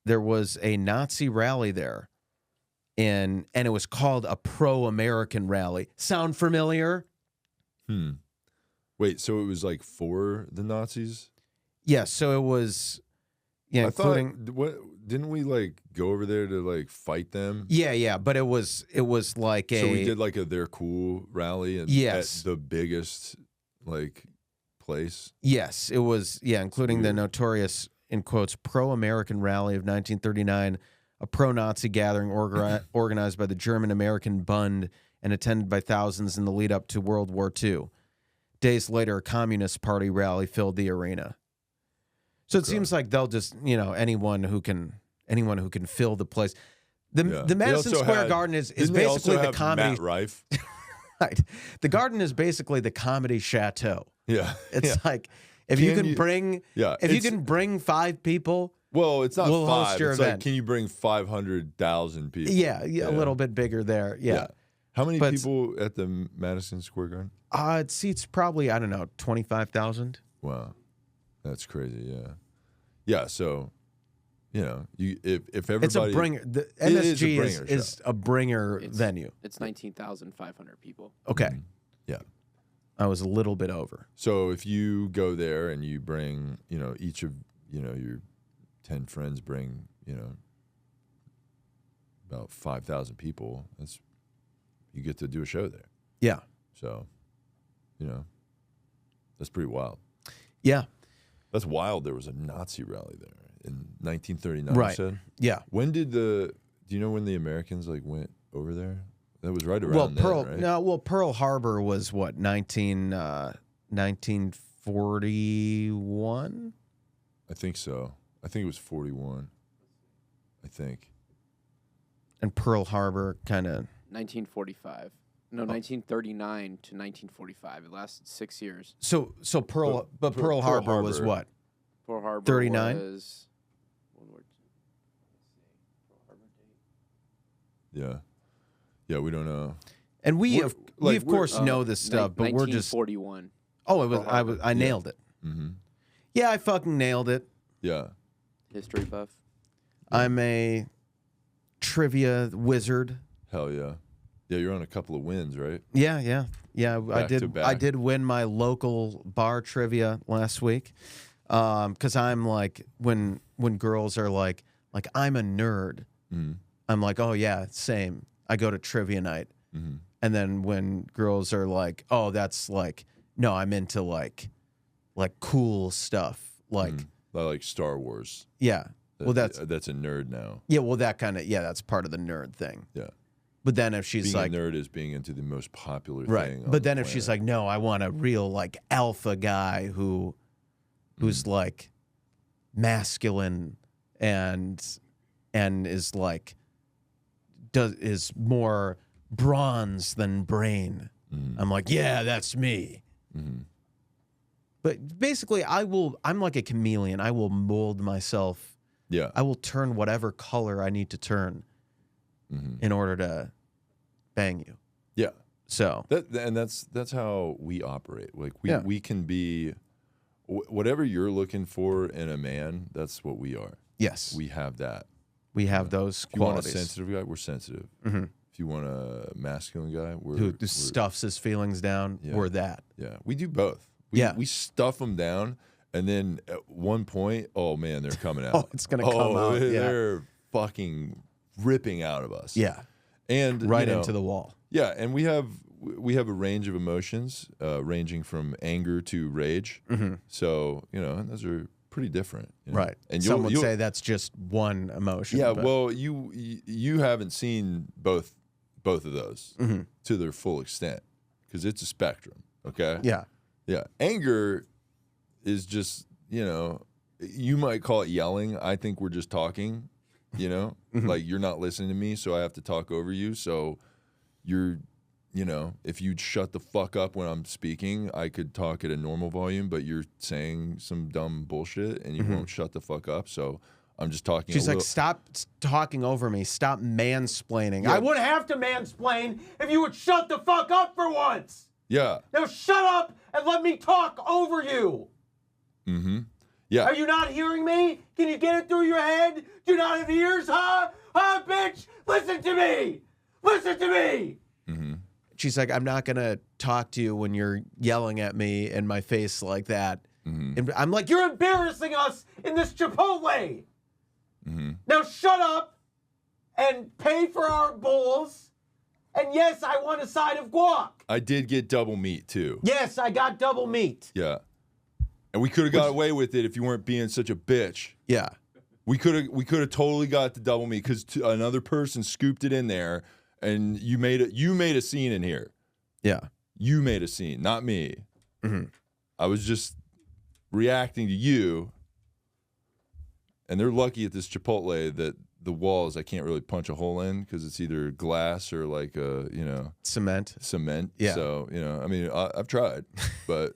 Nazi rally there, and it was called a pro-American rally. Sound familiar? Wait, so it was like for the Nazis? Yeah, so it was. Yeah, including didn't we like go over there to like fight them? Yeah, but it was like a. So we did like they're cool rally at the biggest like place. Yes, it was. Yeah, including the notorious, in quotes, pro-American rally of 1939, a pro-Nazi gathering organized by the German-American Bund and attended by thousands in the lead up to World War II. Days later, a Communist Party rally filled the arena. So it seems like they'll just, anyone who can fill the place. The Madison Square Garden is basically the comedy. Matt Rife. Right. The Garden is basically the comedy chateau. Yeah. It's like if you can bring 5 people. Well, it's not we'll 5. Host your it's event. Like, can you bring 500,000 people? Yeah, a little bit bigger there. Yeah. How many people at the Madison Square Garden? It seats probably, 25,000. Wow. That's crazy, yeah. Yeah, so, if everybody... It's a bringer. The MSG is a bringer venue. It's 19,500 people. Okay. Yeah. I was a little bit over. So if you go there and you bring, each of, your 10 friends bring, about 5,000 people, you get to do a show there. Yeah. So, that's pretty wild. Yeah. That's wild. There was a Nazi rally there in 1939. Right. You said? Yeah. When did do you know when the Americans went over there? That was right around then, right? No, Pearl Harbor was what, 1941? I think so. I think it was 41. I think. And Pearl Harbor kind of 1945. No, 1939 to 1945. It lasted 6 years. So Pearl Harbor was what? Pearl Harbor 39? was World War II. Let's see. Pearl Harbor Yeah. Yeah, we don't know. And we We're- of like, course know this stuff, but we're just 1941. oh, I nailed it. Mm-hmm. Yeah, I fucking nailed it. Yeah. History buff. I'm a trivia wizard. Hell yeah. Yeah, you're on a couple of wins, right? Yeah. I Back to did. back. I did win my local bar trivia last week. Because I'm like when girls are like I'm a nerd. Mm-hmm. I'm like, oh yeah, same. I go to trivia night. Mm-hmm. And then when girls are like, oh, that's like, no, I'm into like cool stuff. Like, Like Star Wars. yeah. Well, that's a nerd now. yeah. Well, that kind of that's part of the nerd thing. Yeah. But then if she's Being like, a nerd is being into the most popular right. thing. on But the then if she's planet. like, no, I want a real like alpha guy who's like masculine and is like is more bronze than brain. I'm like, yeah, that's me. Mm-hmm. But basically, I'm like a chameleon. I will mold myself. Yeah. I will turn whatever color I need to turn in order to bang you. Yeah. So that's how we operate. Like we can be whatever you're looking for in a man. That's what we are. yes, We have that. we have those If you want a qualities. sensitive guy, we're sensitive. Mm-hmm. If you want a masculine guy, Who stuffs his feelings down? Yeah. We're that. Yeah, we do both. We stuff them down, and then at one point, oh man, they're coming out. Oh, it's gonna come out. Yeah, They're fucking ripping out of us. yeah, and right you know, into the wall. Yeah, and we have a range of emotions, ranging from anger to rage. So those are pretty different. You know? Right. And some would you'll say that's just one emotion. yeah. but- Well, you haven't seen both of those to their full extent because it's a spectrum. Okay. yeah, Yeah. Anger is just, you might call it yelling. I think we're just talking, like you're not listening to me, so I have to talk over you. So you're, if you'd shut the fuck up when I'm speaking, I could talk at a normal volume, but you're saying some dumb bullshit and you won't shut the fuck up. So I'm just talking. She's like, stop talking over me. Stop mansplaining. Yeah. I wouldn't have to mansplain if you would shut the fuck up for once. Yeah. Now shut up and let me talk over you. Mm-hmm. Yeah. Are you not hearing me? Can you get it through your head? Do you not have ears, huh? Huh, bitch? Listen to me. Listen to me. Mm-hmm. She's like, I'm not going to talk to you when you're yelling at me in my face like that. And I'm like, you're embarrassing us in this Chipotle. Now shut up and pay for our bowls. And yes, I want a side of guac. I did get double meat too. Yes, I got double meat. Yeah. And we could have got away with it if you weren't being such a bitch. Yeah. We could have totally got the double meat because another person scooped it in there, and you made a scene in here. Yeah. You made a scene, not me. I was just reacting to you. And they're lucky at this Chipotle that the walls I can't really punch a hole in because it's either glass or like Cement. cement. Yeah. So I mean, I've tried, but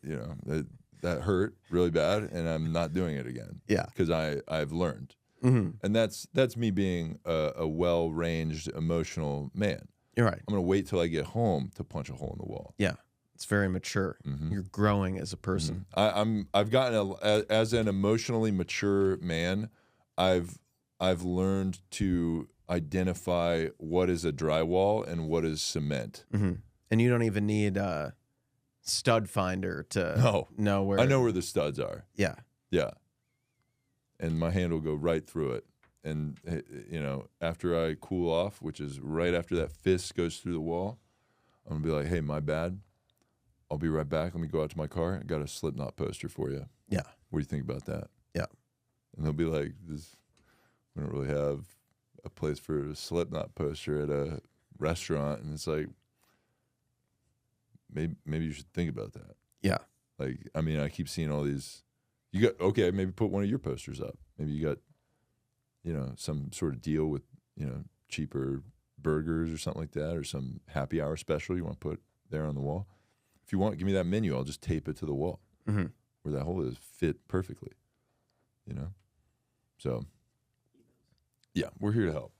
that hurt really bad, and I'm not doing it again. Yeah. Because I've learned, and that's me being a well-ranged emotional man. You're right. I'm gonna wait till I get home to punch a hole in the wall. Yeah. It's very mature. You're growing as a person. I've gotten as an emotionally mature man, I've learned to identify what is a drywall and what is cement. And you don't even need a stud finder to know where. I know where the studs are. Yeah. Yeah. And my hand will go right through it. And, after I cool off, which is right after that fist goes through the wall, I'm going to be like, hey, my bad. I'll be right back. Let me go out to my car. I got a Slipknot poster for you. Yeah. What do you think about that? Yeah. And they'll be like, we don't really have a place for a Slipknot poster at a restaurant. And it's like, maybe you should think about that. Yeah. Like, I mean, I keep seeing all these. Maybe put one of your posters up. Maybe you got, some sort of deal with, cheaper burgers or something like that, or some happy hour special you want to put there on the wall. If you want, give me that menu. I'll just tape it to the wall where that hole is, fit perfectly. So, yeah, we're here to help.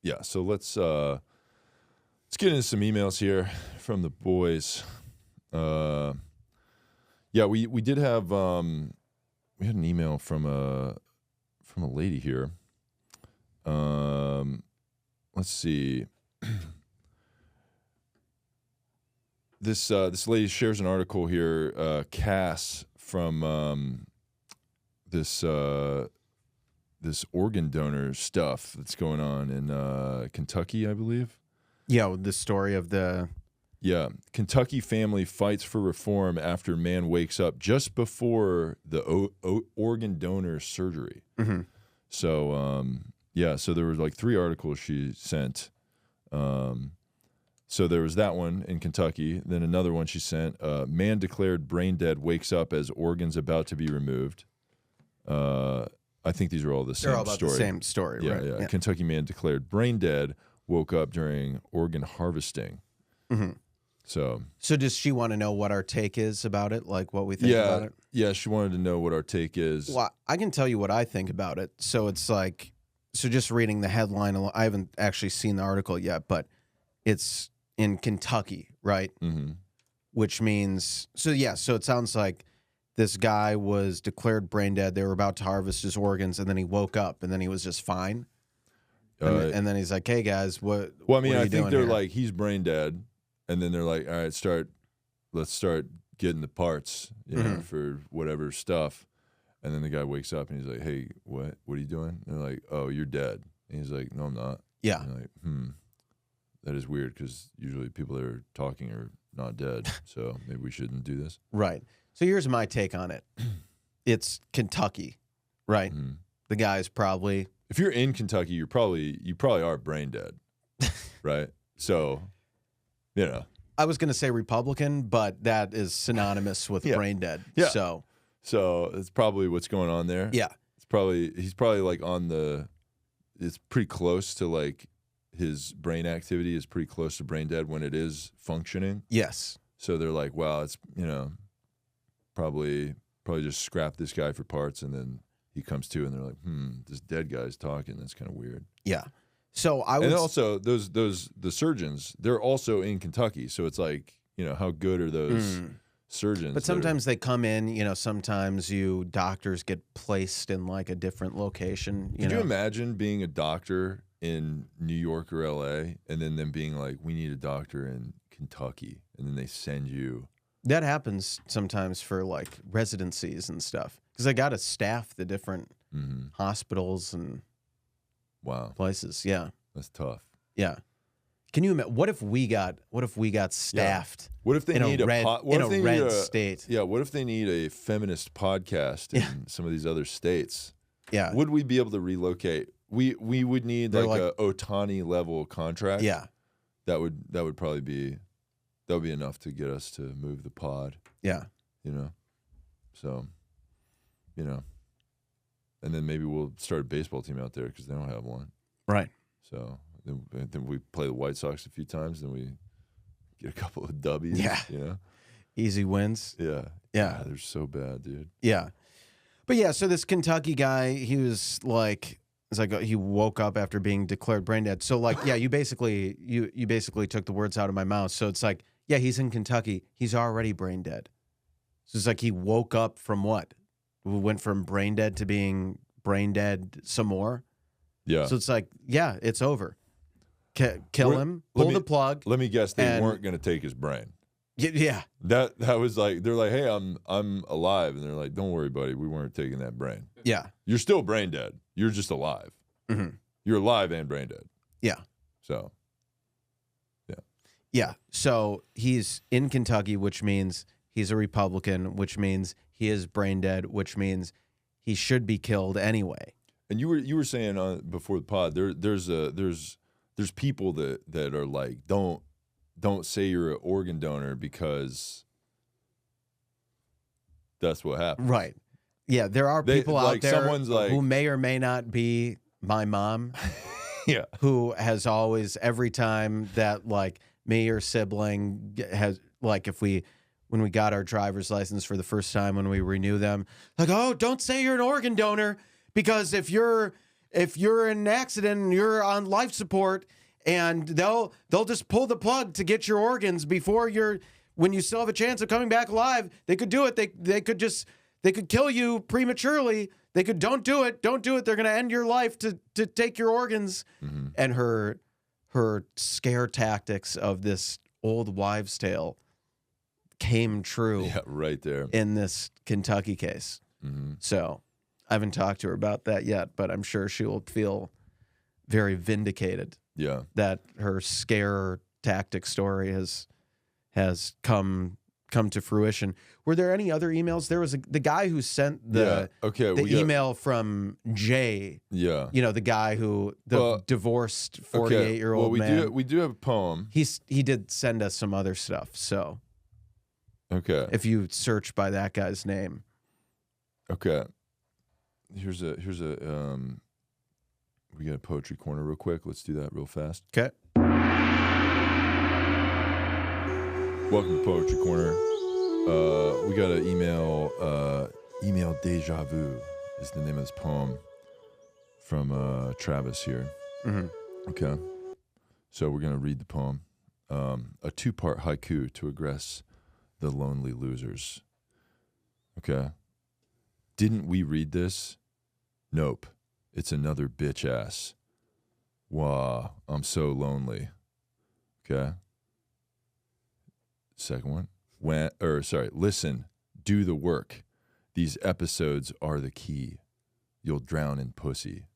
yeah, so let's get into some emails here from the boys. Yeah, we did have we had an email from a lady here. Let's see. This lady shares an article here. Cass from this organ donor stuff that's going on in Kentucky, I believe. Yeah, the story of the... Yeah, Kentucky family fights for reform after man wakes up just before the organ donor surgery. Mm-hmm. So, yeah, so there was like 3 articles she sent. So there was that one in Kentucky. Then another one she sent. Man declared brain dead, wakes up as organs about to be removed. I think these are all the same story. They're all about the same story, yeah, right? Yeah. Kentucky man declared brain dead, woke up during organ harvesting. Mm-hmm. So does she want to know what our take is about it, like what we think about it? Yeah, she wanted to know what our take is. Well, I can tell you what I think about it. So it's like, so just reading the headline, I haven't actually seen the article yet, but it's in Kentucky, right? Mm-hmm. Which means, so it sounds like this guy was declared brain dead. They were about to harvest his organs, and then he woke up, and then he was just fine. And then he's like, "Hey guys, what?" Well, I mean, what are I you think doing they're here? like, he's brain dead, and then they're like, "All right, let's start getting the parts, you know, for whatever stuff." And then the guy wakes up and he's like, "Hey, what are you doing?" And they're like, "Oh, you're dead." And he's like, "No, I'm not." Yeah. And they're like, that is weird because usually people that are talking are not dead, so maybe we shouldn't do this. Right. So here's my take on it. It's Kentucky, right? Mm-hmm. The guy's probably... If you're in Kentucky, you probably are brain dead, right? So, you know. I was going to say Republican, but that is synonymous with brain dead. Yeah. So it's probably what's going on there. Yeah. He's probably like it's pretty close to like his brain activity is pretty close to brain dead when it is functioning. Yes. So they're like, wow, it's, you know, probably just scrap this guy for parts, and then he comes to and they're like, this dead guy's talking. That's kind of weird. Yeah. So I would... And also the surgeons, they're also in Kentucky. So it's like, you know, how good are those surgeons? But sometimes they come in, you know, sometimes doctors get placed in like a different location. Could you imagine being a doctor in New York or LA and then them being like, we need a doctor in Kentucky, and then they send you? That happens sometimes for like residencies and stuff because I got to staff the different hospitals and places. Yeah, that's tough. Yeah. Can you imagine? What if we got staffed? Yeah. What if they need a red state? Yeah. What if they need a feminist podcast in some of these other states? Yeah. Would we be able to relocate? We would need like a Otani level contract. Yeah. That would probably be enough to get us to move the pod. Yeah. You know. So, you know. And then maybe we'll start a baseball team out there because they don't have one. Right. So then we play the White Sox a few times, then we get a couple of W's. Yeah. You know. Easy wins. Yeah. Yeah. They're so bad, dude. Yeah. But yeah, so this Kentucky guy, he was like, it's like he woke up after being declared brain dead. So like, yeah, you basically took the words out of my mouth. So it's like, yeah, he's in Kentucky. He's already brain dead. So it's like he woke up from what? We went from brain dead to being brain dead some more. Yeah. So it's like, yeah, it's over. Kill him. Pull the plug. Let me guess, they weren't going to take his brain. Yeah. That was like, they're like, hey, I'm alive, and they're like, don't worry, buddy, we weren't taking that brain. Yeah. You're still brain dead. You're just alive. Mm-hmm. You're alive and brain dead. Yeah. So. Yeah. Yeah. So he's in Kentucky, which means he's a Republican, which means he is brain dead, which means he should be killed anyway. And you were saying before the pod, there's people that are like, don't say you're an organ donor because that's what happened. Right. Yeah, there are people out there who may or may not be my mom. Yeah. Who has always, every time that like me or sibling has, like when we got our driver's license for the first time, when we renew them, like, oh, don't say you're an organ donor because if you're if you're in an accident and you're on life support, and they'll just pull the plug to get your organs before when you still have a chance of coming back alive. They could do it. They could kill you prematurely. They could don't do it. They're going to end your life to take your organs. Mm-hmm. And her scare tactics of this old wives' tale came true. Yeah, right there in this Kentucky case. Mm-hmm. So I haven't talked to her about that yet, but I'm sure she will feel very vindicated. Yeah, that her scare tactic story has come to fruition. Were there any other emails? There was the guy who sent the email from Jay. Yeah, the guy who divorced 48-year-old man. We do have a poem. He did send us some other stuff. So okay, if you search by that guy's name, okay. Here's a we got a poetry corner real quick. Let's do that real fast. Okay. Welcome to Poetry Corner. We got an email. Email Deja Vu is the name of this poem from Travis here. Mm-hmm. Okay. So we're going to read the poem. A 2-part haiku to address the lonely losers. Okay. Didn't we read this? Nope. It's another bitch ass. Wow, I'm so lonely. Okay. Second one. Listen, do the work. These episodes are the key. You'll drown in pussy.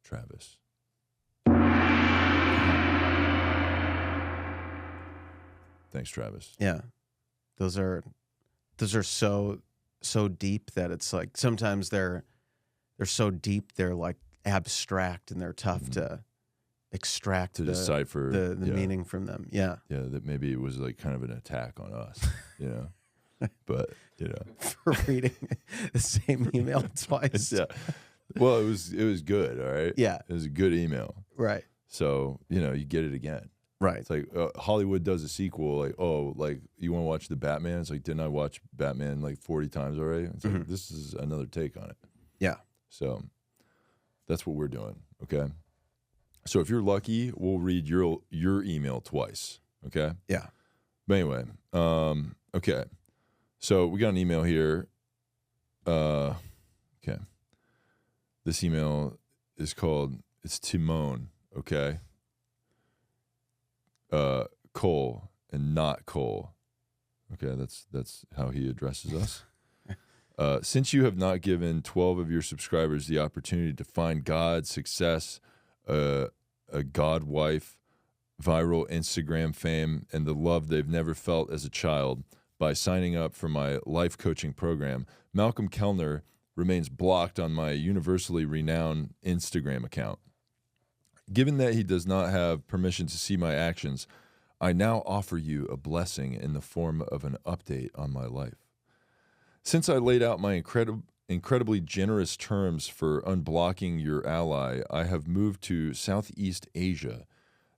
Travis. Thanks, Travis. Yeah. Those are so deep that it's like sometimes they're so deep they're like abstract and they're tough to extract to decipher the meaning from them. Yeah. Yeah, that maybe it was like kind of an attack on us, But, for reading the same email twice. Yeah. Well, it was good, all right? Yeah. It was a good email. Right. So, you get it again. Right. It's like Hollywood does a sequel, like, oh, like, you want to watch The Batman? It's like, didn't I watch Batman like 40 times already? It's like, this is another take on it. Yeah. So that's what we're doing, okay? So if you're lucky, we'll read your email twice, okay? Yeah. But anyway, okay. So we got an email here. Okay. This email is called, it's Timon, okay? Cole and not Cole. Okay, that's how he addresses us. Since you have not given 12 of your subscribers the opportunity to find God, success, a God wife, viral Instagram fame, and the love they've never felt as a child by signing up for my life coaching program, Malcolm Kellner remains blocked on my universally renowned Instagram account. Given that he does not have permission to see my actions, I now offer you a blessing in the form of an update on my life. Since I laid out my incredibly generous terms for unblocking your ally, I have moved to Southeast Asia.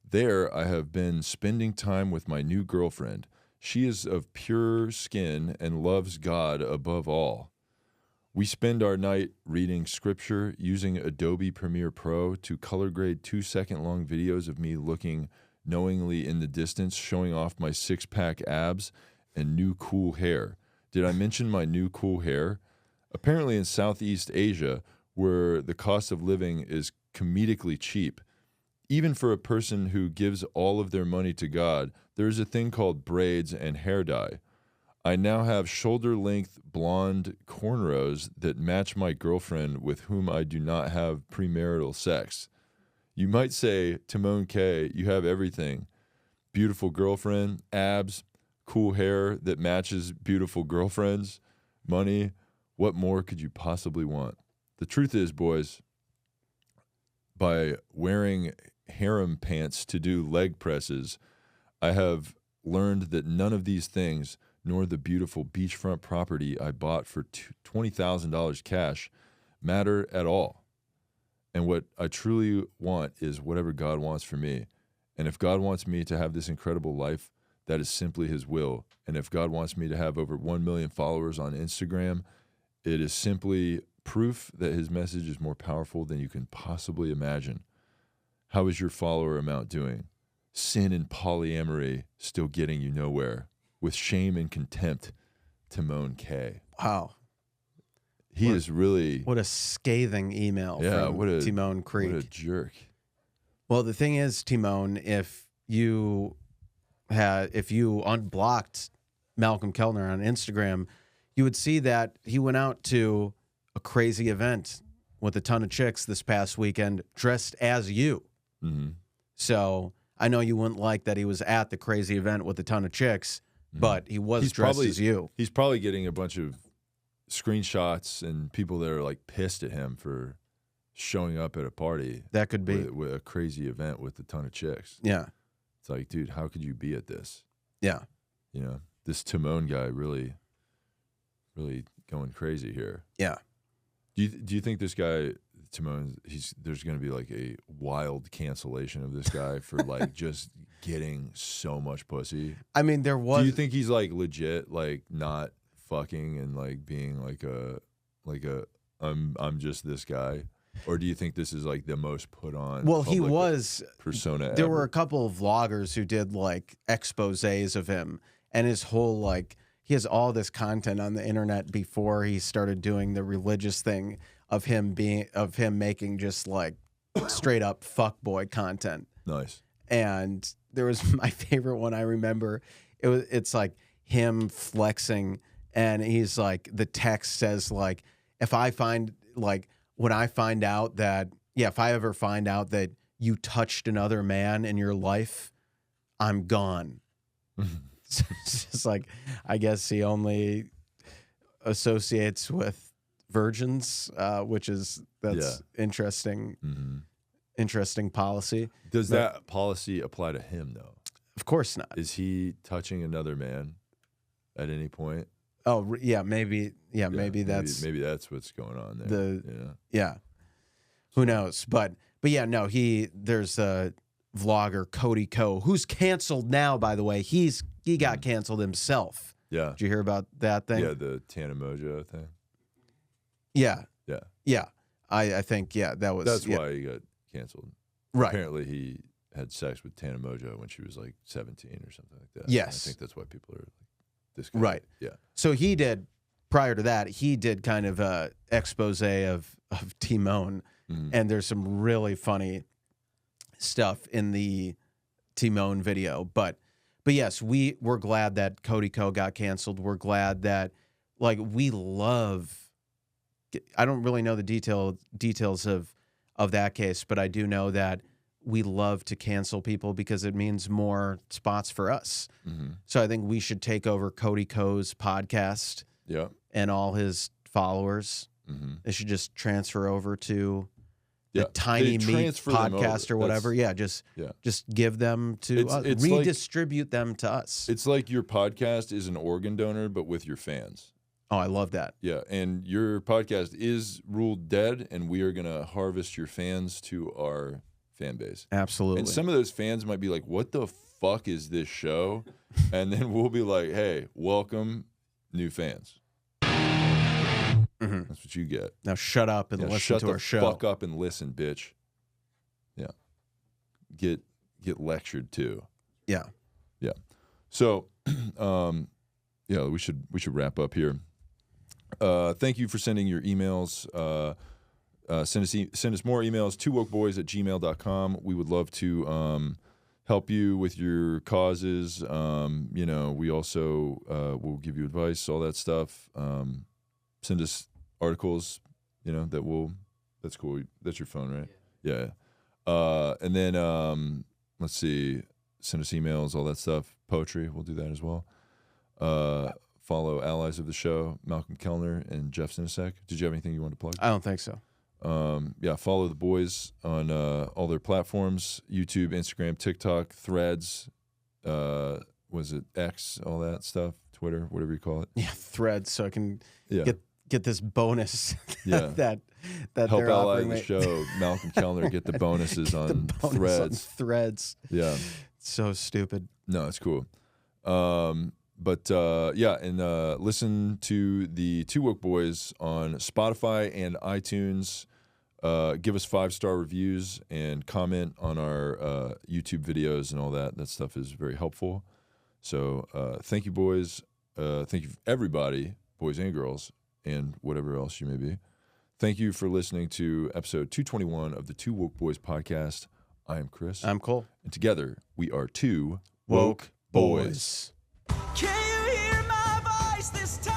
There, I have been spending time with my new girlfriend. She is of pure skin and loves God above all. We spend our night reading scripture, using Adobe Premiere Pro to color grade 2-second-long videos of me looking knowingly in the distance, showing off my 6-pack abs and new cool hair. Did I mention my new cool hair? Apparently in Southeast Asia, where the cost of living is comedically cheap, even for a person who gives all of their money to God, there is a thing called braids and hair dye. I now have shoulder-length blonde cornrows that match my girlfriend with whom I do not have premarital sex. You might say, Timon K, you have everything. Beautiful girlfriend, abs, cool hair that matches beautiful girlfriends, money. What more could you possibly want? The truth is, boys, by wearing harem pants to do leg presses, I have learned that none of these things, nor the beautiful beachfront property I bought for $20,000 cash, matter at all. And what I truly want is whatever God wants for me. And if God wants me to have this incredible life, that is simply his will. And if God wants me to have over 1 million followers on Instagram, it is simply proof that his message is more powerful than you can possibly imagine. How is your follower amount doing? Sin and polyamory still getting you nowhere. With shame and contempt, Timon K. Wow. He is really... What a scathing email from Timon Creek. What a jerk. Well, the thing is, Timon, if you unblocked Malcolm Kellner on Instagram, you would see that he went out to a crazy event with a ton of chicks this past weekend dressed as you. Mm-hmm. So I know you wouldn't like that he was at the crazy event with a ton of chicks, but he was dressed as you. He's probably getting a bunch of screenshots and people that are like pissed at him for showing up at a party. That could be. With a crazy event with a ton of chicks. Yeah. It's like, dude, how could you be at this? Yeah. You know, this Timon guy really going crazy here. Yeah. Do you think this guy Timon, there's going to be like a wild cancellation of this guy for like just getting so much pussy? I mean, there was. Do you think he's like legit, like not fucking and like being like a I'm just this guy, or do you think this is like the most put on? Well, he was persona. There ever? were a couple of vloggers who did like exposés of him and his whole like. He has all this content on the internet before he started doing the religious thing of him making just like straight up fuckboy content. Nice. And there was my favorite one I remember. It's like him flexing, and he's like, the text says like, if I ever find out that you touched another man in your life, I'm gone. It's just like, I guess he only associates with virgins, that's interesting. Mm-hmm. Interesting policy. Does that policy apply to him though? Of course not. Is he touching another man at any point? Oh yeah, maybe. Yeah, maybe that's what's going on there. Yeah. Who knows? But yeah, no. There's a vlogger Cody Ko, who's canceled now. By the way, he got canceled himself. Yeah. Did you hear about that thing? Yeah, the Tana Mojo thing. Yeah. Yeah. Yeah. I think that's why he got canceled. Right. Apparently he had sex with Tana Mojo when she was like 17 or something like that. Yes. I think that's why people are like this guy. Right. Yeah. So prior to that, he did kind of a expose of Timon, and there's some really funny stuff in the Timon video. But yes, we're glad that Cody Ko got canceled. We're glad that we love. I don't really know the details of that case, but I do know that we love to cancel people because it means more spots for us. Mm-hmm. So I think we should take over Cody Ko's podcast. Yeah. And all his followers. Mm-hmm. They should just transfer over to the Tiny Meat podcast or whatever. Just give them to us. Redistribute them to us. It's like your podcast is an organ donor, but with your fans. Oh, I love that. Yeah, and your podcast is ruled dead, and we are going to harvest your fans to our fan base. Absolutely. And some of those fans might be like, what the fuck is this show? And then we'll be like, hey, welcome, new fans. Mm-hmm. That's what you get. Now shut up and listen to our show. Shut the fuck up and listen, bitch. Yeah. Get lectured too. Yeah. Yeah. So, we should wrap up here. Thank you for sending your emails. Send us more emails, TooWokeBoys@gmail.com. We would love to help you with your causes. We also will give you advice, all that stuff. Send us articles, that's cool. That's your phone, right? Yeah. And then, let's see, send us emails, all that stuff. Poetry, we'll do that as well. Follow allies of the show, Malcolm Kellner and Jeff Sinisek. Did you have anything you wanted to plug? I don't think so. Follow the boys on all their platforms, YouTube, Instagram, TikTok, Threads, was it X, all that stuff, Twitter, whatever you call it. Yeah, Threads, so I can get this bonus that help they're ally offering the show, Malcolm Kellner, get the bonuses on Threads. Threads. Yeah. So stupid. No, it's cool. Yeah, and listen to the Two Woke Boys on Spotify and iTunes. Give us 5-star reviews and comment on our YouTube videos and all that. That stuff is very helpful. So thank you, boys. Thank you, everybody, boys and girls, and whatever else you may be. Thank you for listening to episode 221 of the Two Woke Boys podcast. I am Chris. I'm Cole. And together, we are Two Woke Boys. Can you hear my voice this time?